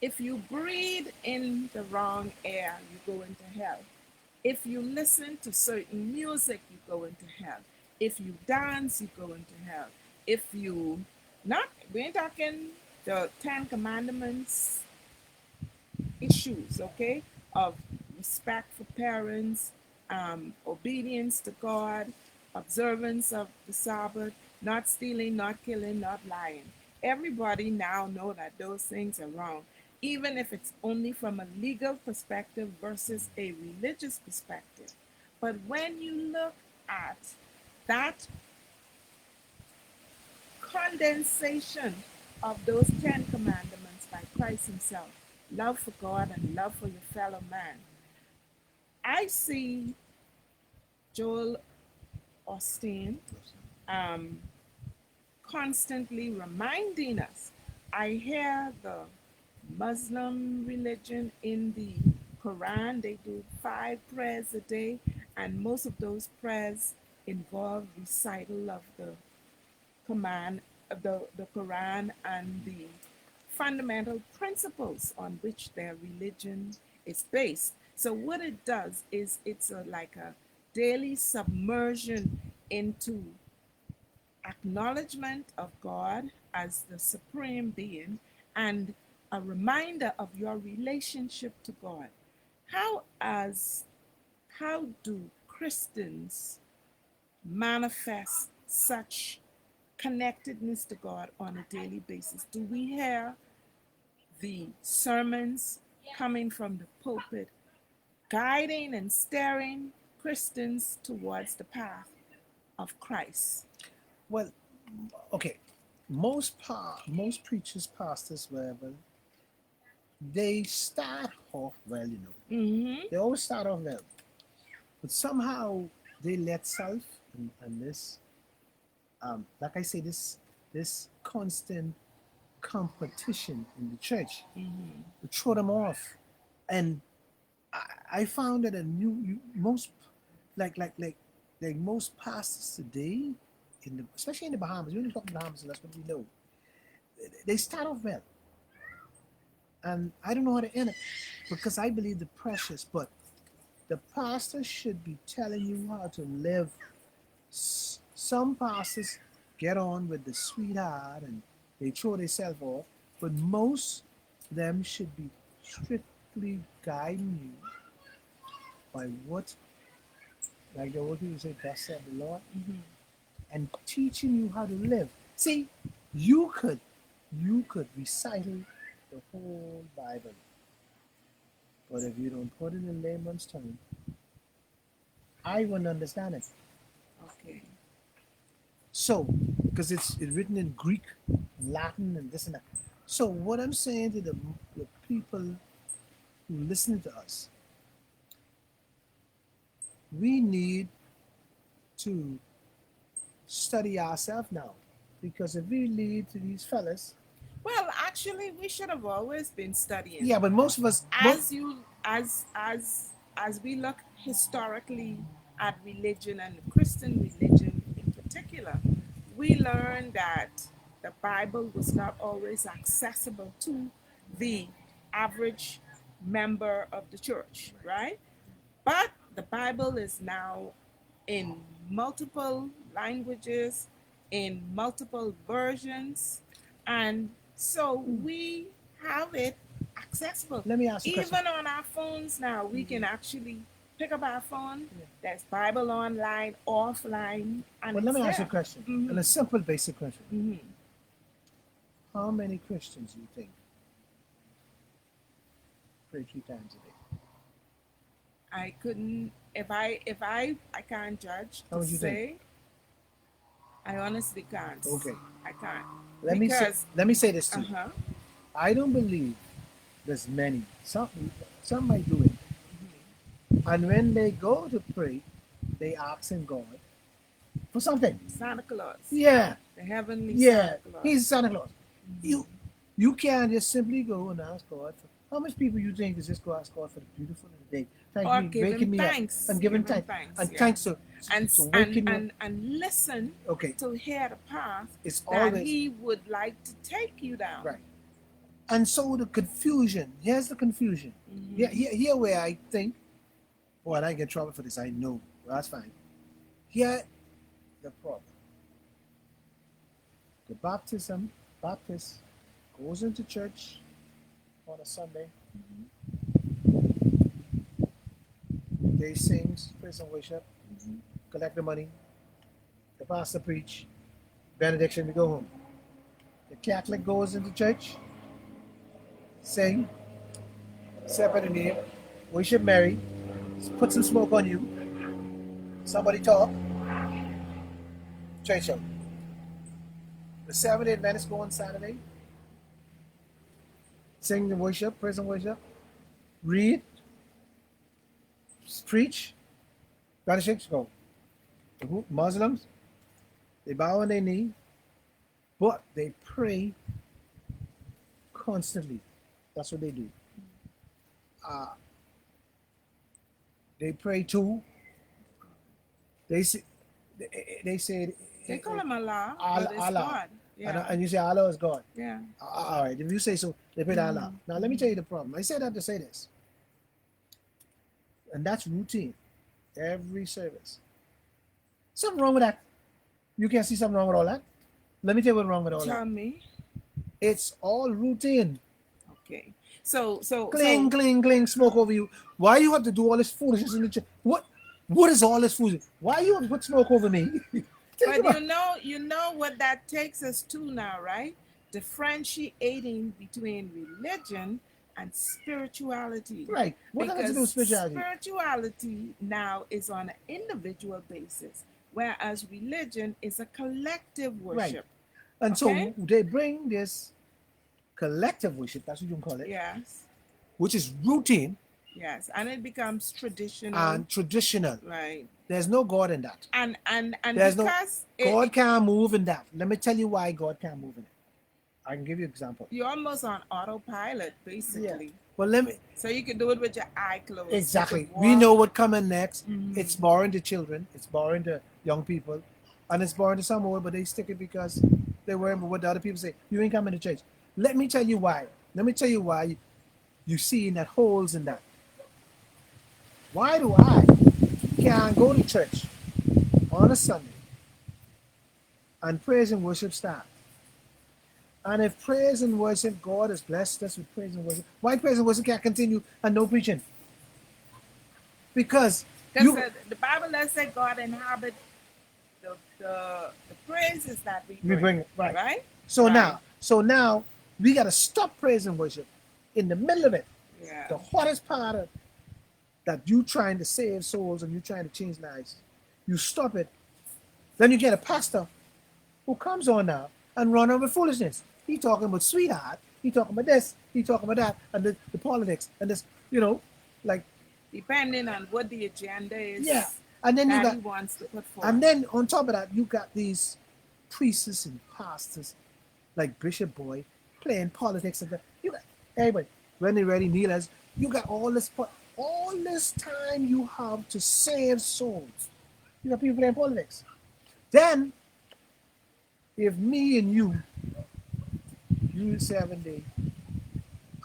if you breathe in the wrong air, you go into hell. If you listen to certain music, you go into hell. If you dance, you go into hell. If you not, we ain't talking the Ten Commandments issues, okay, of respect for parents, obedience to God, observance of the Sabbath, not stealing, not killing, not lying. Everybody now know that those things are wrong, even if it's only from a legal perspective versus a religious perspective. But when you look at that condensation of those Ten Commandments by Christ Himself, love for God and love for your fellow man, I see Joel Osteen um, constantly reminding us. I hear the Muslim religion in the Quran, they do 5 prayers a day, and most of those prayers involve recital of the command of the Quran and the fundamental principles on which their religion is based. So what it does is it's like a daily submersion into acknowledgement of God as the supreme being and a reminder of your relationship to God. How as how do Christians manifest such connectedness to God on a daily basis? Do we hear the sermons coming from the pulpit guiding and steering Christians towards the path of Christ? Well, okay. Most preachers, pastors, wherever, they start off well, you know. Mm-hmm. They always start off well. But somehow they let self and this, like I say, this constant competition in the church Mm-hmm. to throw them off. And I found that most like most pastors today, especially in the Bahamas, we only talk Bahamas, and that's what we know. They start off well, and I don't know how to end it because I believe the precious, but the pastor should be telling you how to live. Some pastors get on with the sweetheart and they throw themselves off, but most of them should be strictly guiding you by what, like the old people say, thus said the Lord, Mm-hmm. and teaching you how to live. See, you could you could recite the whole Bible, but if you don't put it in layman's tongue, I wouldn't understand it. Okay. So, because it's written in Greek, Latin, and this and that. So, what I'm saying to the people who listen to us, we need to study ourselves now. Because if we lead to these fellas, Well, actually, we should have always been studying. yeah, but most of us, As you as we look historically at religion and Christian religion in particular, we learn that the Bible was not always accessible to the average member of the church, right? But the Bible is now in multiple languages, in multiple versions, and so we have it accessible. let me ask you a question. Even on our phones now, we can actually pick up our phone. There's Bible online, offline, and But let it's me ask you a there. question, and Mm-hmm. a simple, basic question. Mm-hmm. How many Christians do you think pray 3 times a day? I couldn't if I can't judge How to would you think? say. I honestly can't. Okay. I can't Let me say because let me say this to uh you. huh. I don't believe there's many. Some might do it. And when they go to pray, they asking God for something. Santa Claus, Yeah, the heavenly yeah. Santa Claus. He's Santa Claus. Mhm. You you can't just simply go and ask God for how much people you think is just go ask God for the beautiful of the day. Thank Or me, give him waking me up thanks, and giving give him thanks. thanks, And yeah, thanks to, and to and waking me up. and and listen Okay. to hear the path It's that always He would like to take you down. right. And so the confusion, here's the confusion. Hmm. Here where I think, boy, I get in trouble for this. I know. Well, that's fine. Here the problem. The Baptist goes into church on a Sunday. They sing, praise and worship, collect the money. The pastor preach, benediction, we go home. The Catholic goes into church, sing, separate the name, worship Mary, put some smoke on you, somebody talk, church out. The Seventh-day Adventists go on Saturday, sing the worship, praise and worship, read, preach, benediction, go. The Muslims, they bow on their knee, but they pray constantly. That's what they do. Uh, they pray too. They say, they say They call him Allah, Allah, but it's Allah. God. Yeah, And you say Allah is God. yeah. All right, if you say so, they pray to Allah. Mhm. Now let me tell you the problem. I say that to say this. And that's routine. Every service. Something wrong with that. You can't see something wrong with all that. Let me tell you what's wrong with all that. Tell me. It's all routine. Okay. So Cling, cling, cling, smoke over you. Why you have to do all this foolishness in the church? What is all this foolishness? Why you have to put smoke over me? Think but about you know what that takes us to now, right? Differentiating between religion and spirituality. right. What has to do Because with spirituality? spirituality now is on an individual basis, whereas religion is a collective Right. worship. And Okay? so they bring this collective worship, that's what you can call it, Yes. which is routine Yes. And it becomes traditional. and traditional. Right. There's no God in that. And There's no because God can't move in that. Let me tell you why God can't move in it. I can give you an example. you're almost on autopilot, Yeah. basically. But let me So you can do it with your eye closed. You exactly. could We walk. know what coming next. It's Mhm. boring to children. It's boring to young people, and it's boring to some old. But they stick it because they worry about what the other people say. You ain't coming to church. Let me tell you why. Let me tell you why you see in that holes in that. Why do I can't go to church on a Sunday and praise and worship start? And if praise and worship, God has blessed us with praise and worship. Why praise and worship can't continue and no preaching? Because Because you the Bible does say God inhabit the praises that we we bring. bring it right. Right? Right. So now we gotta stop praise and worship in the middle of it. Yeah. The hottest part of that you trying to save souls and you trying to change lives. You stop it. Then you get a pastor who comes on now and run on with foolishness. He talking about sweetheart. He talking about this. He talking about that. And the politics and this, like Depending on what the agenda yeah. is And then you that he got wants to put and forth. then on top of that, you got these priests and pastors like Bishop Boy playing politics and that. You got everybody when they ready kneelers. You got all this time you have to save souls. You got people playing politics. Then if me and you 7 day,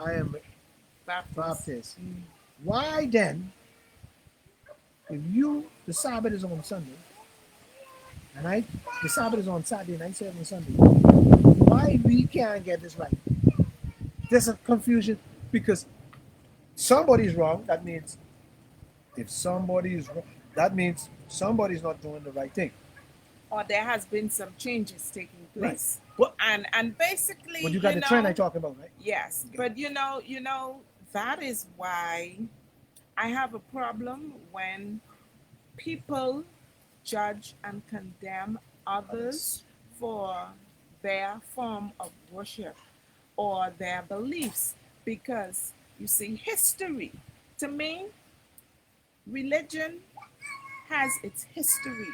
I am Baptist. Baptist. Mm. Why then, if you the Sabbath is on Sunday, and the Sabbath is on Saturday, and I serve on Sunday, why we can't get this right? There's a confusion because somebody's wrong. That means if somebody is wrong, that means somebody's not doing the right thing. Or there has been some changes taking Right. place. What? And Well, basically, you got the trend I talk about, right? yes, Okay. but that is why I have a problem when people judge and condemn Others. others for their form of worship or their beliefs, because you see, history, to me, religion has its history.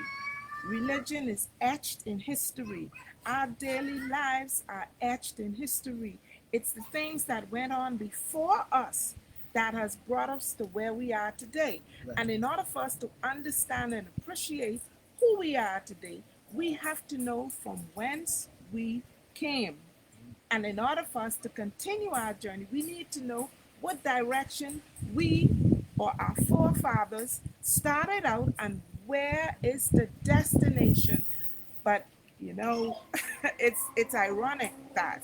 Religion is etched in history. Our daily lives are etched in history. It's the things that went on before us that has brought us to where we are today. Right. And in order for us to understand and appreciate who we are today, we have to know from whence we came. And in order for us to continue our journey, we need to know what direction we or our forefathers started out and where is the destination. But you know, it's ironic that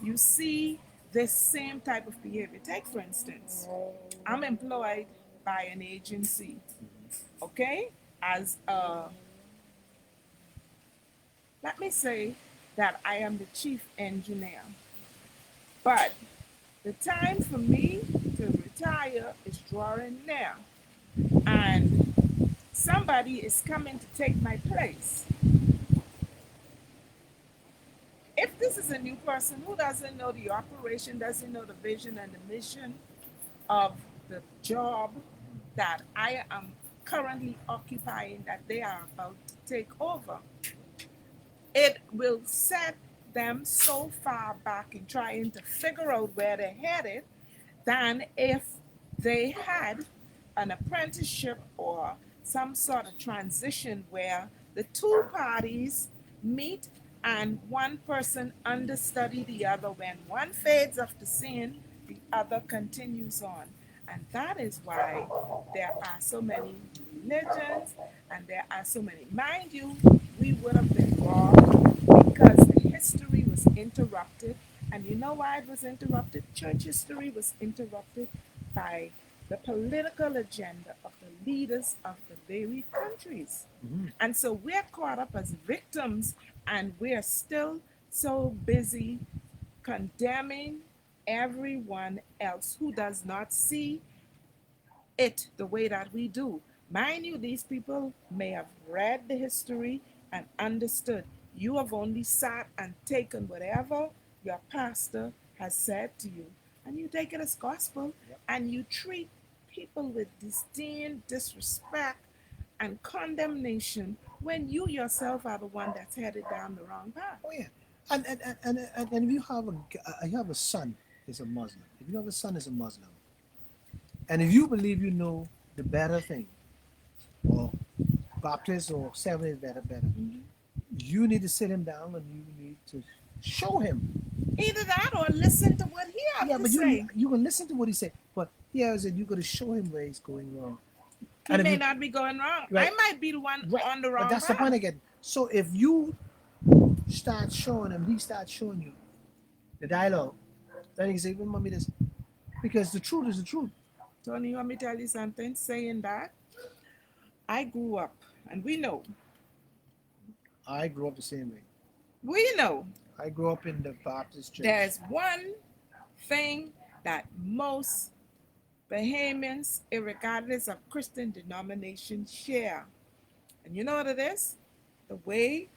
you see this same type of behavior. Take for instance, I'm employed by an agency, okay, as let me say that I am the chief engineer. But the time for me to retire is drawing near, and somebody is coming to take my place. If this is a new person who doesn't know the operation, doesn't know the vision and the mission of the job that I am currently occupying, that they are about to take over, it will set them so far back in trying to figure out where they're headed than if they had an apprenticeship or some sort of transition where the two parties meet and one person understudy the other. When one fades off the scene, the other continues on. And that is why there are so many religions and there are so many. Mind you, we would have been wrong because the history was interrupted. And you know why it was interrupted? Church history was interrupted by the political agenda of the leaders of the very countries. Mm-hmm. And so we're caught up as victims and we're still so busy condemning everyone else who does not see it the way that we do. Mind you, these people may have read the history and understood. You have only sat and taken whatever your pastor has said to you, and you take it as gospel, Yep. and you treat people with disdain, disrespect, and condemnation when you yourself are the one that's headed down the wrong path. Oh yeah, and if you have you have a son is a Muslim. If you have a son is a Muslim, and if you believe you know the better thing, or Baptist or Seventh is better, Mhm. you need to sit him down and you need to show him. Either that or listen to what he has Yeah, to but say. you can listen to what he said, but yeah, said you got to show him where he's going wrong. He And if may you not be going wrong. I right, might be the one right, on the but wrong that's the point path. again. So if you start showing him, he starts showing you the dialogue, then he say, "Well, mommy, this," because the truth is the truth. Tony, you want me to tell you something? Saying that, I grew up, and I grew up the same way. we know I grew up in the Baptist church. there's one thing that most Bahamians, regardless of Christian denomination, share. And you know what it is? The way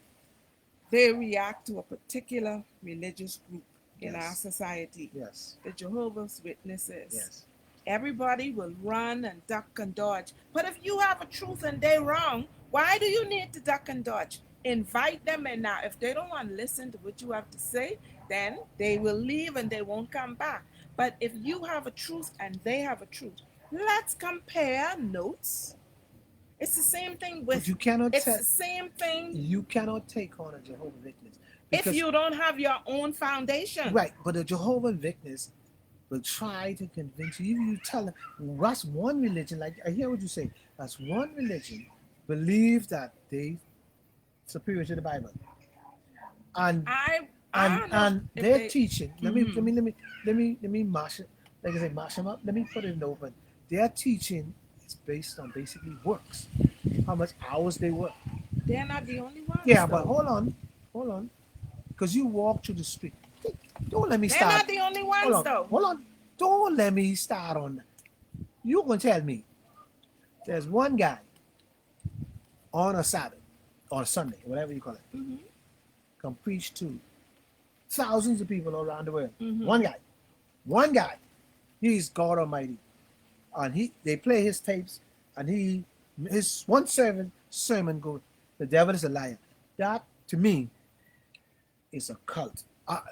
they react to a particular religious group in our Yes, society, yes, the Jehovah's Witnesses. yes. Everybody will run and duck and dodge. But if you have a truth and they're wrong, why do you need to duck and dodge? Invite them in now. If they don't want to listen to what you have to say, then they will leave and they won't come back. But if you have a truth and they have a truth, let's compare notes. It's the same thing But with, it's the same thing you cannot take on a Jehovah Witness if because you don't have your own foundation. right, but a Jehovah Witness will try to convince you. Even you tell them that's one religion. Like I hear what you say. That's one religion. Believe that they superior to the Bible, and I don't know and if their they. teaching. Mm-hmm. Let me mash it. Like I say, mash them up. Let me put it in open. Their teaching is based on basically works. How much hours they work. They're not the only ones, Yeah, but though. hold on, because you walk through the street. Don't let me They're start. not the only ones, though. Hold on. Don't let me start on. You gonna tell me there's one guy on a Sabbath or a Sunday, whatever you call it, Mm-hmm. can preach to thousands of people all around the world. Mm-hmm. One guy, he's God Almighty, and they play his tapes, and his one sermon goes, "The devil is a liar." That to me is a cult.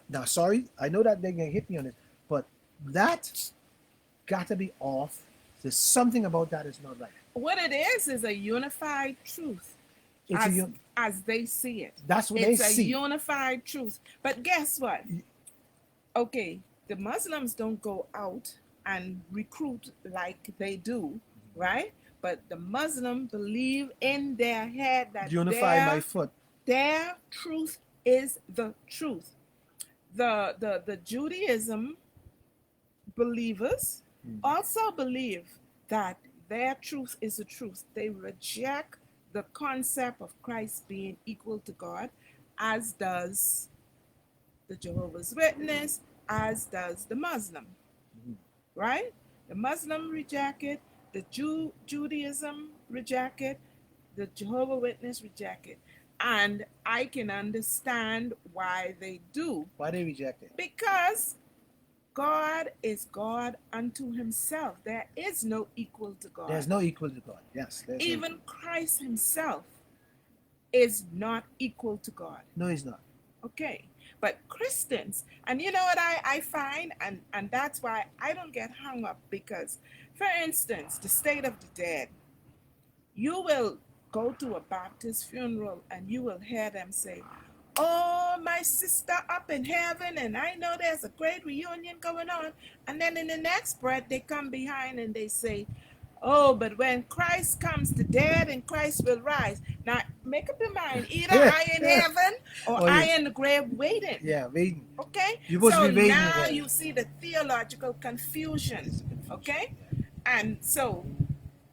Now, sorry, I know that they're gonna hit me on it, but that got to be off. There's something about that is not right. What it is a unified truth, It's as a as they see it. that's what they It's a see. unified truth. But guess what? Okay, the Muslims don't go out and recruit like they do, right? But the Muslim believe in their head that Unify my foot. their truth is the truth. The Judaism believers Mm. also believe that their truth is the truth. They reject the concept of Christ being equal to God, as does the Jehovah's Witness, as does the Muslim, Mhm. right? The Muslim reject it, the Judaism reject it, the Jehovah Witness reject it. And I can understand why they do. Why they reject it? Because God is God unto himself. There is no equal to God. There's no equal to God. Yes, there's no Even Christ himself is not equal to God. no, he's not. Okay. But Christians, and you know what I find, and that's why I don't get hung up, because, for instance, the state of the dead, you will go to a Baptist funeral and you will hear them say, "Oh, know my sister up in heaven, and I know there's a great reunion going on. And then in the next breath, they come behind and they say, oh, but when Christ comes, the dead in Christ will rise. Now, make up your mind. Either I in heaven or Oh, I yeah. in the grave waiting. Yeah, waiting. Okay? You're supposed So to be waiting now there. you see the theological confusion. It's confusion. Okay? Yeah. And so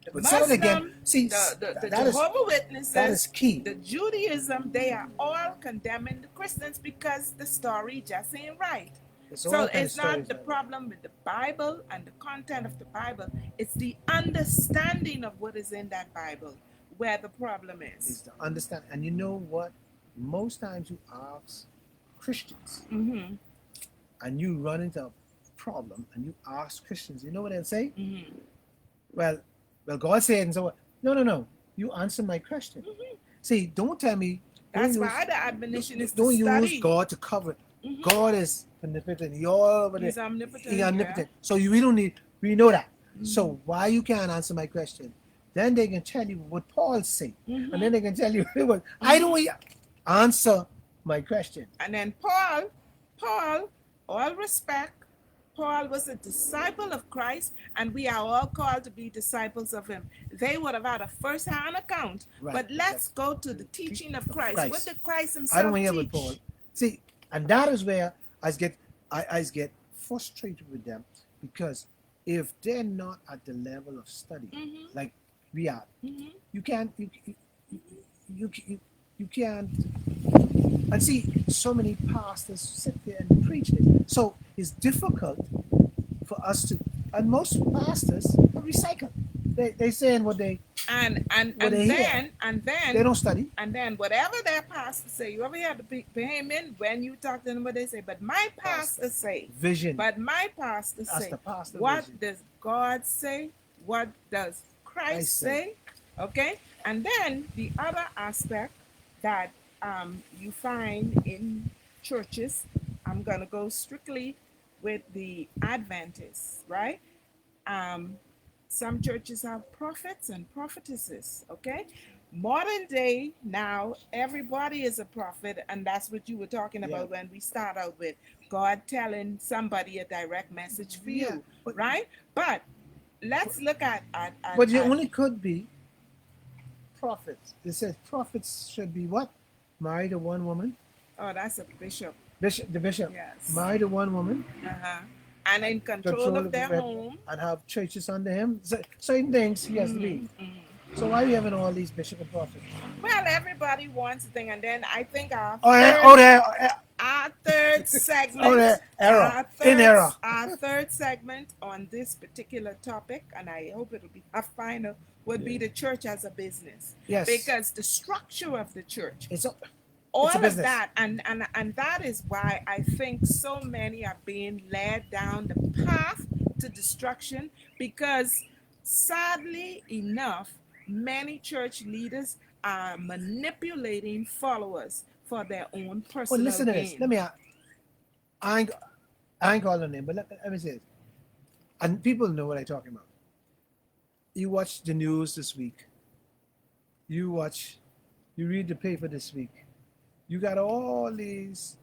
the But say it again. Muslim, See, the that is Jehovah that is Witnesses, key. the Judaism, they are all condemning the Christians because the story just ain't right. It's all So kind of it's not stories the like that. problem with the Bible and the content of the Bible. It's the understanding of what is in that Bible where the problem Is is. to understand. And you know what? Most times you ask Christians Mm-hmm. and you run into a problem and you ask Christians, you know what they'll say? Mm-hmm. Well, God said and so on. No. You answer my question. Mm-hmm. See, don't tell me. That's why the admonition is to Don't use study. God to cover it. Mm-hmm. God is omnipotent. You're over there. He's omnipotent. He's omnipotent. So we don't need. We know that. Mm-hmm. So why you can't answer my question? Then they can tell you what Paul said, Mm-hmm. and then they can tell you what I don't answer my question. And then Paul, all respect, Paul was a disciple of Christ, and we are all called to be disciples of him. They would have had a first-hand account. Right. But let's go to the teaching of Christ. What did Christ himself I don't teach? hear what Paul. See, and that is where I get frustrated with them, because if they're not at the level of study Mm-hmm. like we are, Mm-hmm. you can't you can't. And see, so many pastors sit there and preach it. So it's difficult for us to. And most pastors recycle. They saying what they And they hear. then They don't study. and then whatever their pastor say, you ever hear the payment when you talk to them what they say? But my pastor say. Vision. But my pastor That's say. the pastor What vision. does God say? What does Christ say? Okay? And then the other aspect that you find in churches, I'm going to go strictly with the Adventists, right? Some churches have prophets and prophetesses, okay? Modern day now, everybody is a prophet, and that's what you were talking about when we start out with God telling somebody a direct message for you, but, right? But let's look at but you only could be prophets. It says prophets should be what? Married to one woman. Oh, that's a bishop. The bishop. Yes. Married to one woman. Uh-huh. And in control of their home. And have churches under him. Certain things he has to be. Mm-hmm. So why are we having all these bishop and prophets? Well, everybody wants a thing, and then I think our third segment, our third segment on this particular topic, and I hope it'll be a final, would be the church as a business. Yes. Because the structure of the church, all of that, and that is why I think so many are being led down the path to destruction, because sadly enough, many church leaders are manipulating followers for their own personal Well, listen to gain. this. Let me ask. I ain't calling them name, but let me say this. And people know what I'm talking about. You watch the news this week. You read the paper this week. You got all these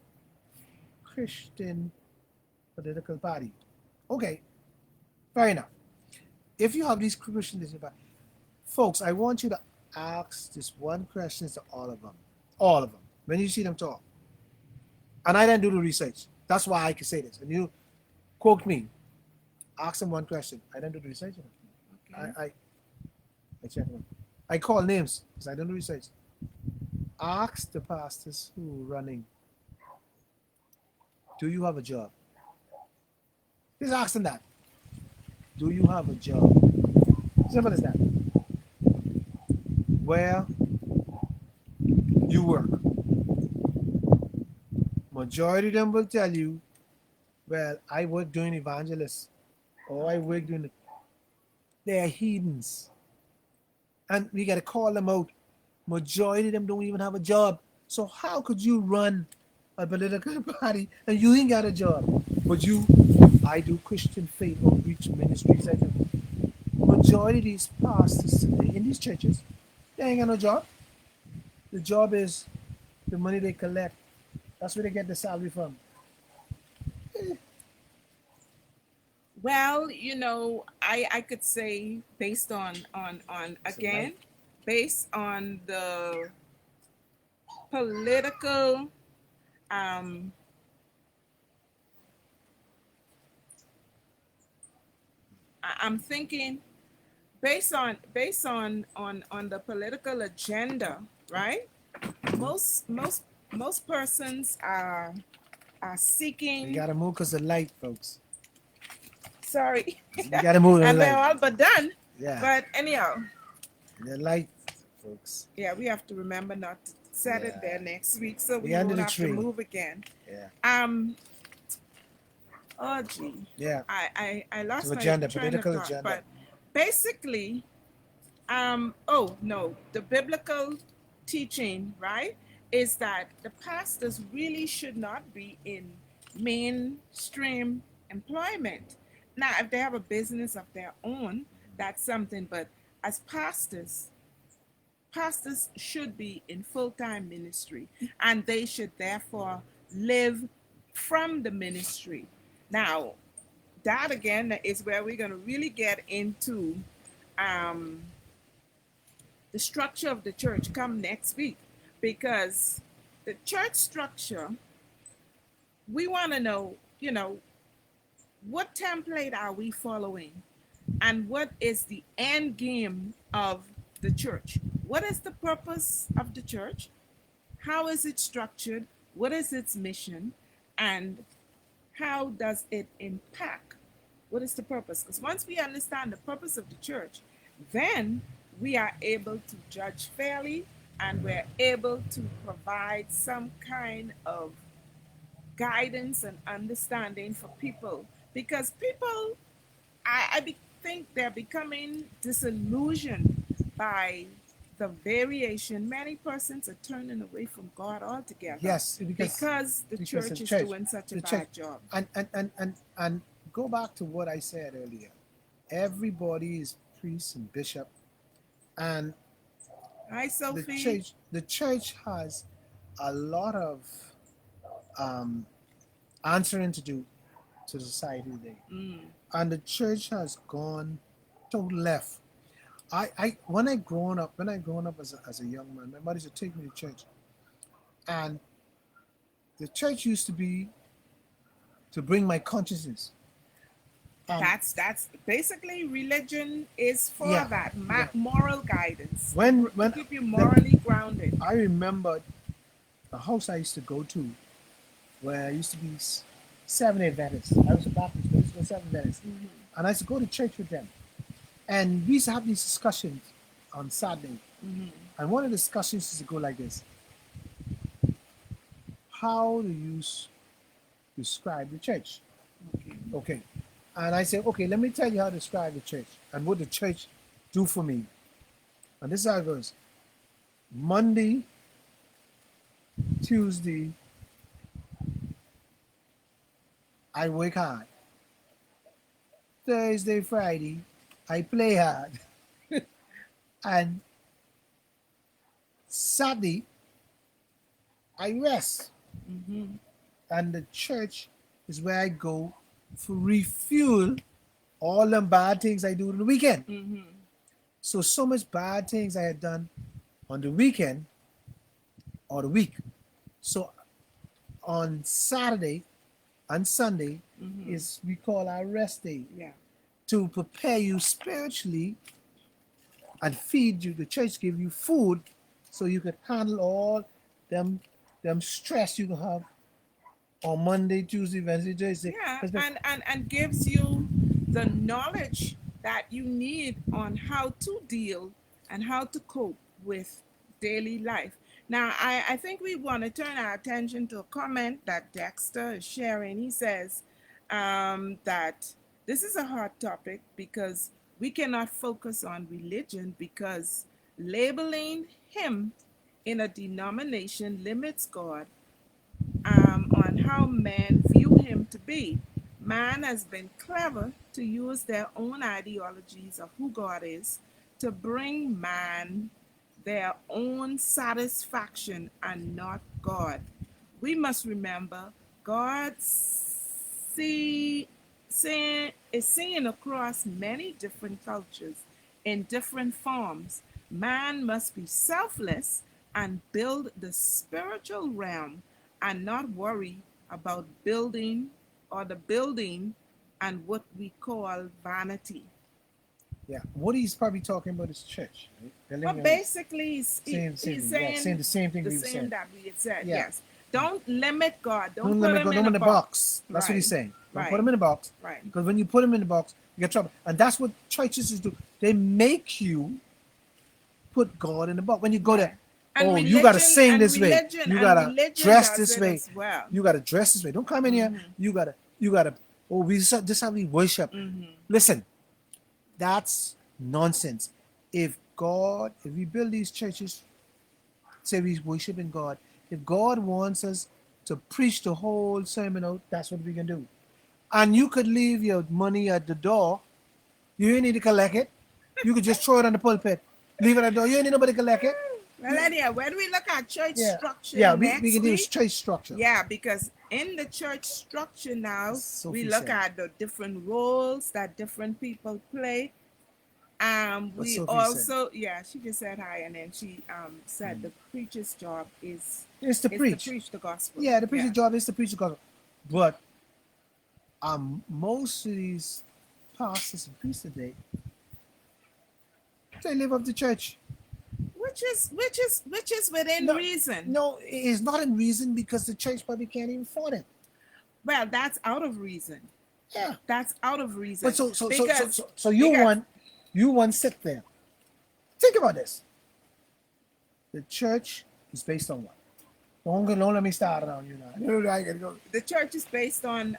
Christian political party. Okay, fair enough. If you have these Christian political party, folks, I want you to ask this one question to all of them, when you see them talk. And I didn't do the research. That's why I can say this. And you quote me. Ask them one question. I didn't do the research. Okay. I check them. I call names because I don't do research. Ask the pastors who are running, do you have a job? Just ask them that. Do you have a job? Simple as that. Where you work. Majority of them will tell you, well, I work doing evangelists, or I work doing. They're heathens. And we got to call them out. Majority of them don't even have a job. So how could you run a political party and you ain't got a job? But I do Christian faith outreach ministries. I do. Majority of these pastors today in these churches, they ain't got no job. The job is the money they collect That's where they get the salary from. Well, I could say based on It's a life. again, based on the political, um I'm thinking based on the political agenda, right? Mhm. Most persons are We seeking. gotta move because the light, folks. Sorry. We gotta move the And we're light. all but done. Yeah, But anyhow, the light, folks. yeah, we have to remember not to set it there Yeah, next week so we we under won't the have to tree. move again. Yeah, Um, oh gee, yeah. I To lost my agenda, train of political thought. agenda. But basically, oh no, the biblical teaching, right, is that the pastors really should not be in mainstream employment. Now, if they have a business of their own, that's something. But as pastors should be in full-time ministry, and they should therefore live from the ministry. Now, that again is where we're going to really get into um, the structure of the church come next week, because the church structure, we want to know, what template are we following, and what is the end game of the church? What is the purpose of the church? How is it structured? What is its mission? And how does it impact? What is the purpose? Because once we understand the purpose of the church, then we are able to judge fairly, and we're able to provide some kind of guidance and understanding for people. Because people, think they're becoming disillusioned by the variation. Many persons are turning away from God altogether Yes, because the because church of is church, doing such a the church, bad job. and go back to what I said earlier. Everybody is priest and bishop, and Hi, the Sophie. church has a lot of um, answering to do to society today, Mm, and the church has gone to left. When I grown up as a young man, my mother used to take me to church, and the church used to be to bring my consciousness. And that's basically religion is for yeah, that yeah. moral guidance to When keep you the, morally grounded. I remember a house I used to go to where I used to be seven Adventists. I was a Baptist, but I used to go seven Adventists, Hmm. and I used to go to church with them. And we used to have these discussions on Saturday. Hmm. And one of the discussions used to go like this: how do you describe the church? Okay. Okay. And I said, okay, let me tell you how to describe the church and what the church do for me. And this is how it goes: Monday, Tuesday, I work hard. Thursday, Friday, I play hard. And Saturday, I rest. Hmm. And the church is where I go to refuel all the bad things I do on the weekend. Hmm. So much bad things I had done on the weekend or the week. So on Saturday and Sunday Hmm. is we call our rest day Yeah. to prepare you spiritually and feed you. The church give you food so you can handle all them them stress you can have on Monday, Tuesday, Wednesday, Thursday. Yeah, 'Cause and gives you the knowledge that you need on how to deal and how to cope with daily life. Now, I think we want to turn our attention to a comment that Dexter is sharing. He says that this is a hot topic because we cannot focus on religion because labeling him in a denomination limits God on how men view him to be. Man has been clever to use their own ideologies of who God is to bring man their own satisfaction and not God. we must remember God is seen across many different cultures in different forms. Man must be selfless and build the spiritual realm and not worry about building or the building and what we call vanity. Yeah. What he's probably talking about is church, right? But Building a basically, same he's thing. Yeah, saying saying the same thing the we were same saying. that we had said. Yeah. Yes. Don't limit God. Don't Don't put let me go. him Don't in in a the box. box. That's what Right. he's saying. Don't put Right. them in the box. Right. Because when you put them in the box, you get trouble. And that's what churches do. They make you put God in the box. When you go Right. there, oh, you gotta sing this way. You gotta Religion dress does this it way. as well. You gotta dress this way. Don't come in here. Mhm. You gotta. Oh, this how we worship. Mhm. Listen, that's nonsense. If we build these churches, say we worshiping God, if God wants us to preach the whole sermon out, that's what we can do. And you could leave your money at the door. You ain't need to collect it. You could just throw it on the pulpit. Leave it at the door. You ain't need nobody to collect it. Well, anyhow, when we look at church Yeah. structure Yeah, we next can do week, church structure. yeah, because in the church structure now, As we Sophie look said. at the different roles that different people play. What We Sophie said. also, yeah, she just said hi, and then she said the preacher's job It's to is to preach. preach the gospel. Yeah, the preacher's Yeah, job is to preach the gospel. But most of these pastors and priests today, they live up to church. which is within No, reason. no, it's not in reason because the church probably can't even afford it. Well, that's out of reason. Yeah. That's out of reason But so because you want sit there. Think about this. The church is based on what? Don't let me start around you now. No, I gotta go. the church is based on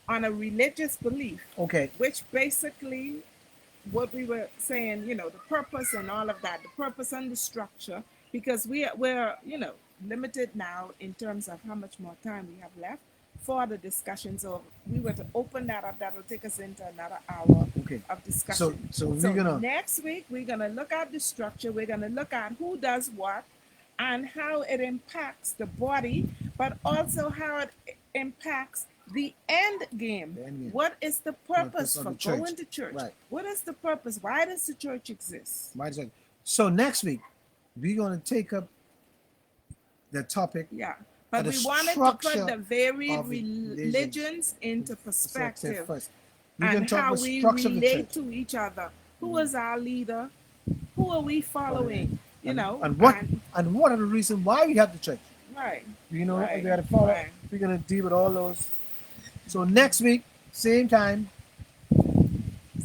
a religious belief, Okay. which basically what we were saying, the purpose and all of that, the purpose and the structure, because we're limited now in terms of how much more time we have left for the discussion. So if we were to open that up, that'll take us into another hour Okay. of discussion. So we're gonna Next week we're gonna look at the structure. We're gonna look at who does what and how it impacts the body, but also how it impacts the end game. The end game. What is the purpose of for the church. going to church? Right. What is the purpose? Why does the church exist? might as well. So next week we're gonna take up the topic Yeah. But the we wanted to structure put the varied of religions into perspective first. We're and gonna talk how about we structure of the relate church. to each other. Who is our leader? Who are we following? You know, and what are the reasons why we have the church? right. You know, Right, we gotta follow. right. We're gonna deal with all those. So next week, same time,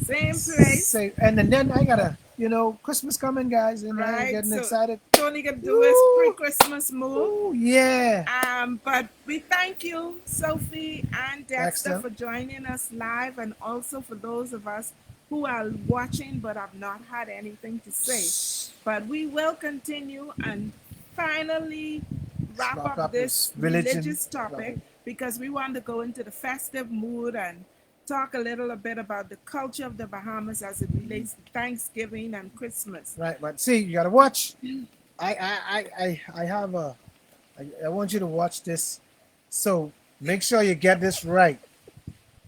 Same place. same, and then I gotta, Christmas coming, guys, and I'm Right. getting So excited. Tony gonna do his Woo! pre-Christmas move. Ooh, yeah. But we thank you, Sophie and Dexter, Excellent. for joining us live, and also for those of us who are watching but have not had anything to say. But we will continue and finally wrap up this religious topic because we want to go into the festive mood and talk a little bit about the culture of the Bahamas as it relates to Thanksgiving and Christmas. Right, but see, you gotta watch. I want you to watch this. So make sure you get this right.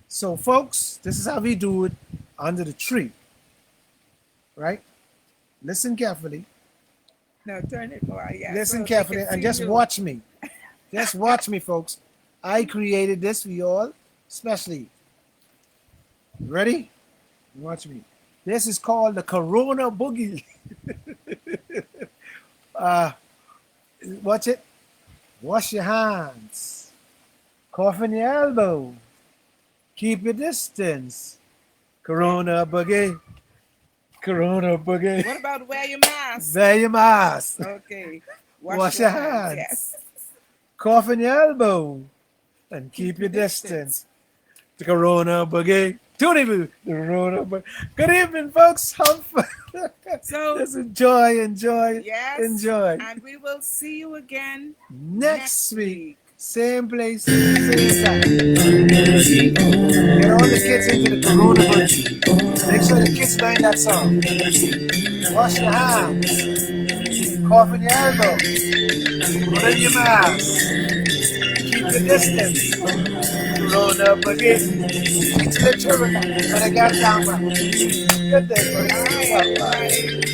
So, folks, this is how we do it under the tree. Right? Listen carefully. No, turn it more. Yeah, Listen so they carefully can and see just you. watch me. Just watch me, folks. I created this for you all, especially. Ready? Watch me. This is called the Corona Boogie. Watch it. Wash your hands. Cough in your elbow. Keep your distance. Corona Boogie. Corona Boogie. What about wear your mask? Wear your mask. Okay. Wash your hands. Yes. Cough in your elbow. And keep your distance. The Corona Boogie. Tony Boo. The Corona Boogie. Good evening, folks. Have fun. So Just enjoy. yes, Enjoy. and we will see you again Next week. Same place, same time. Get all the kids into the Corona Boogie. Make sure the kids learn that song. Wash your hands. Cough in your elbow. Put in your mask. the distance. Grown up again. Literally, but I got down. Good day, buddy. Bye, Bye bye. everybody.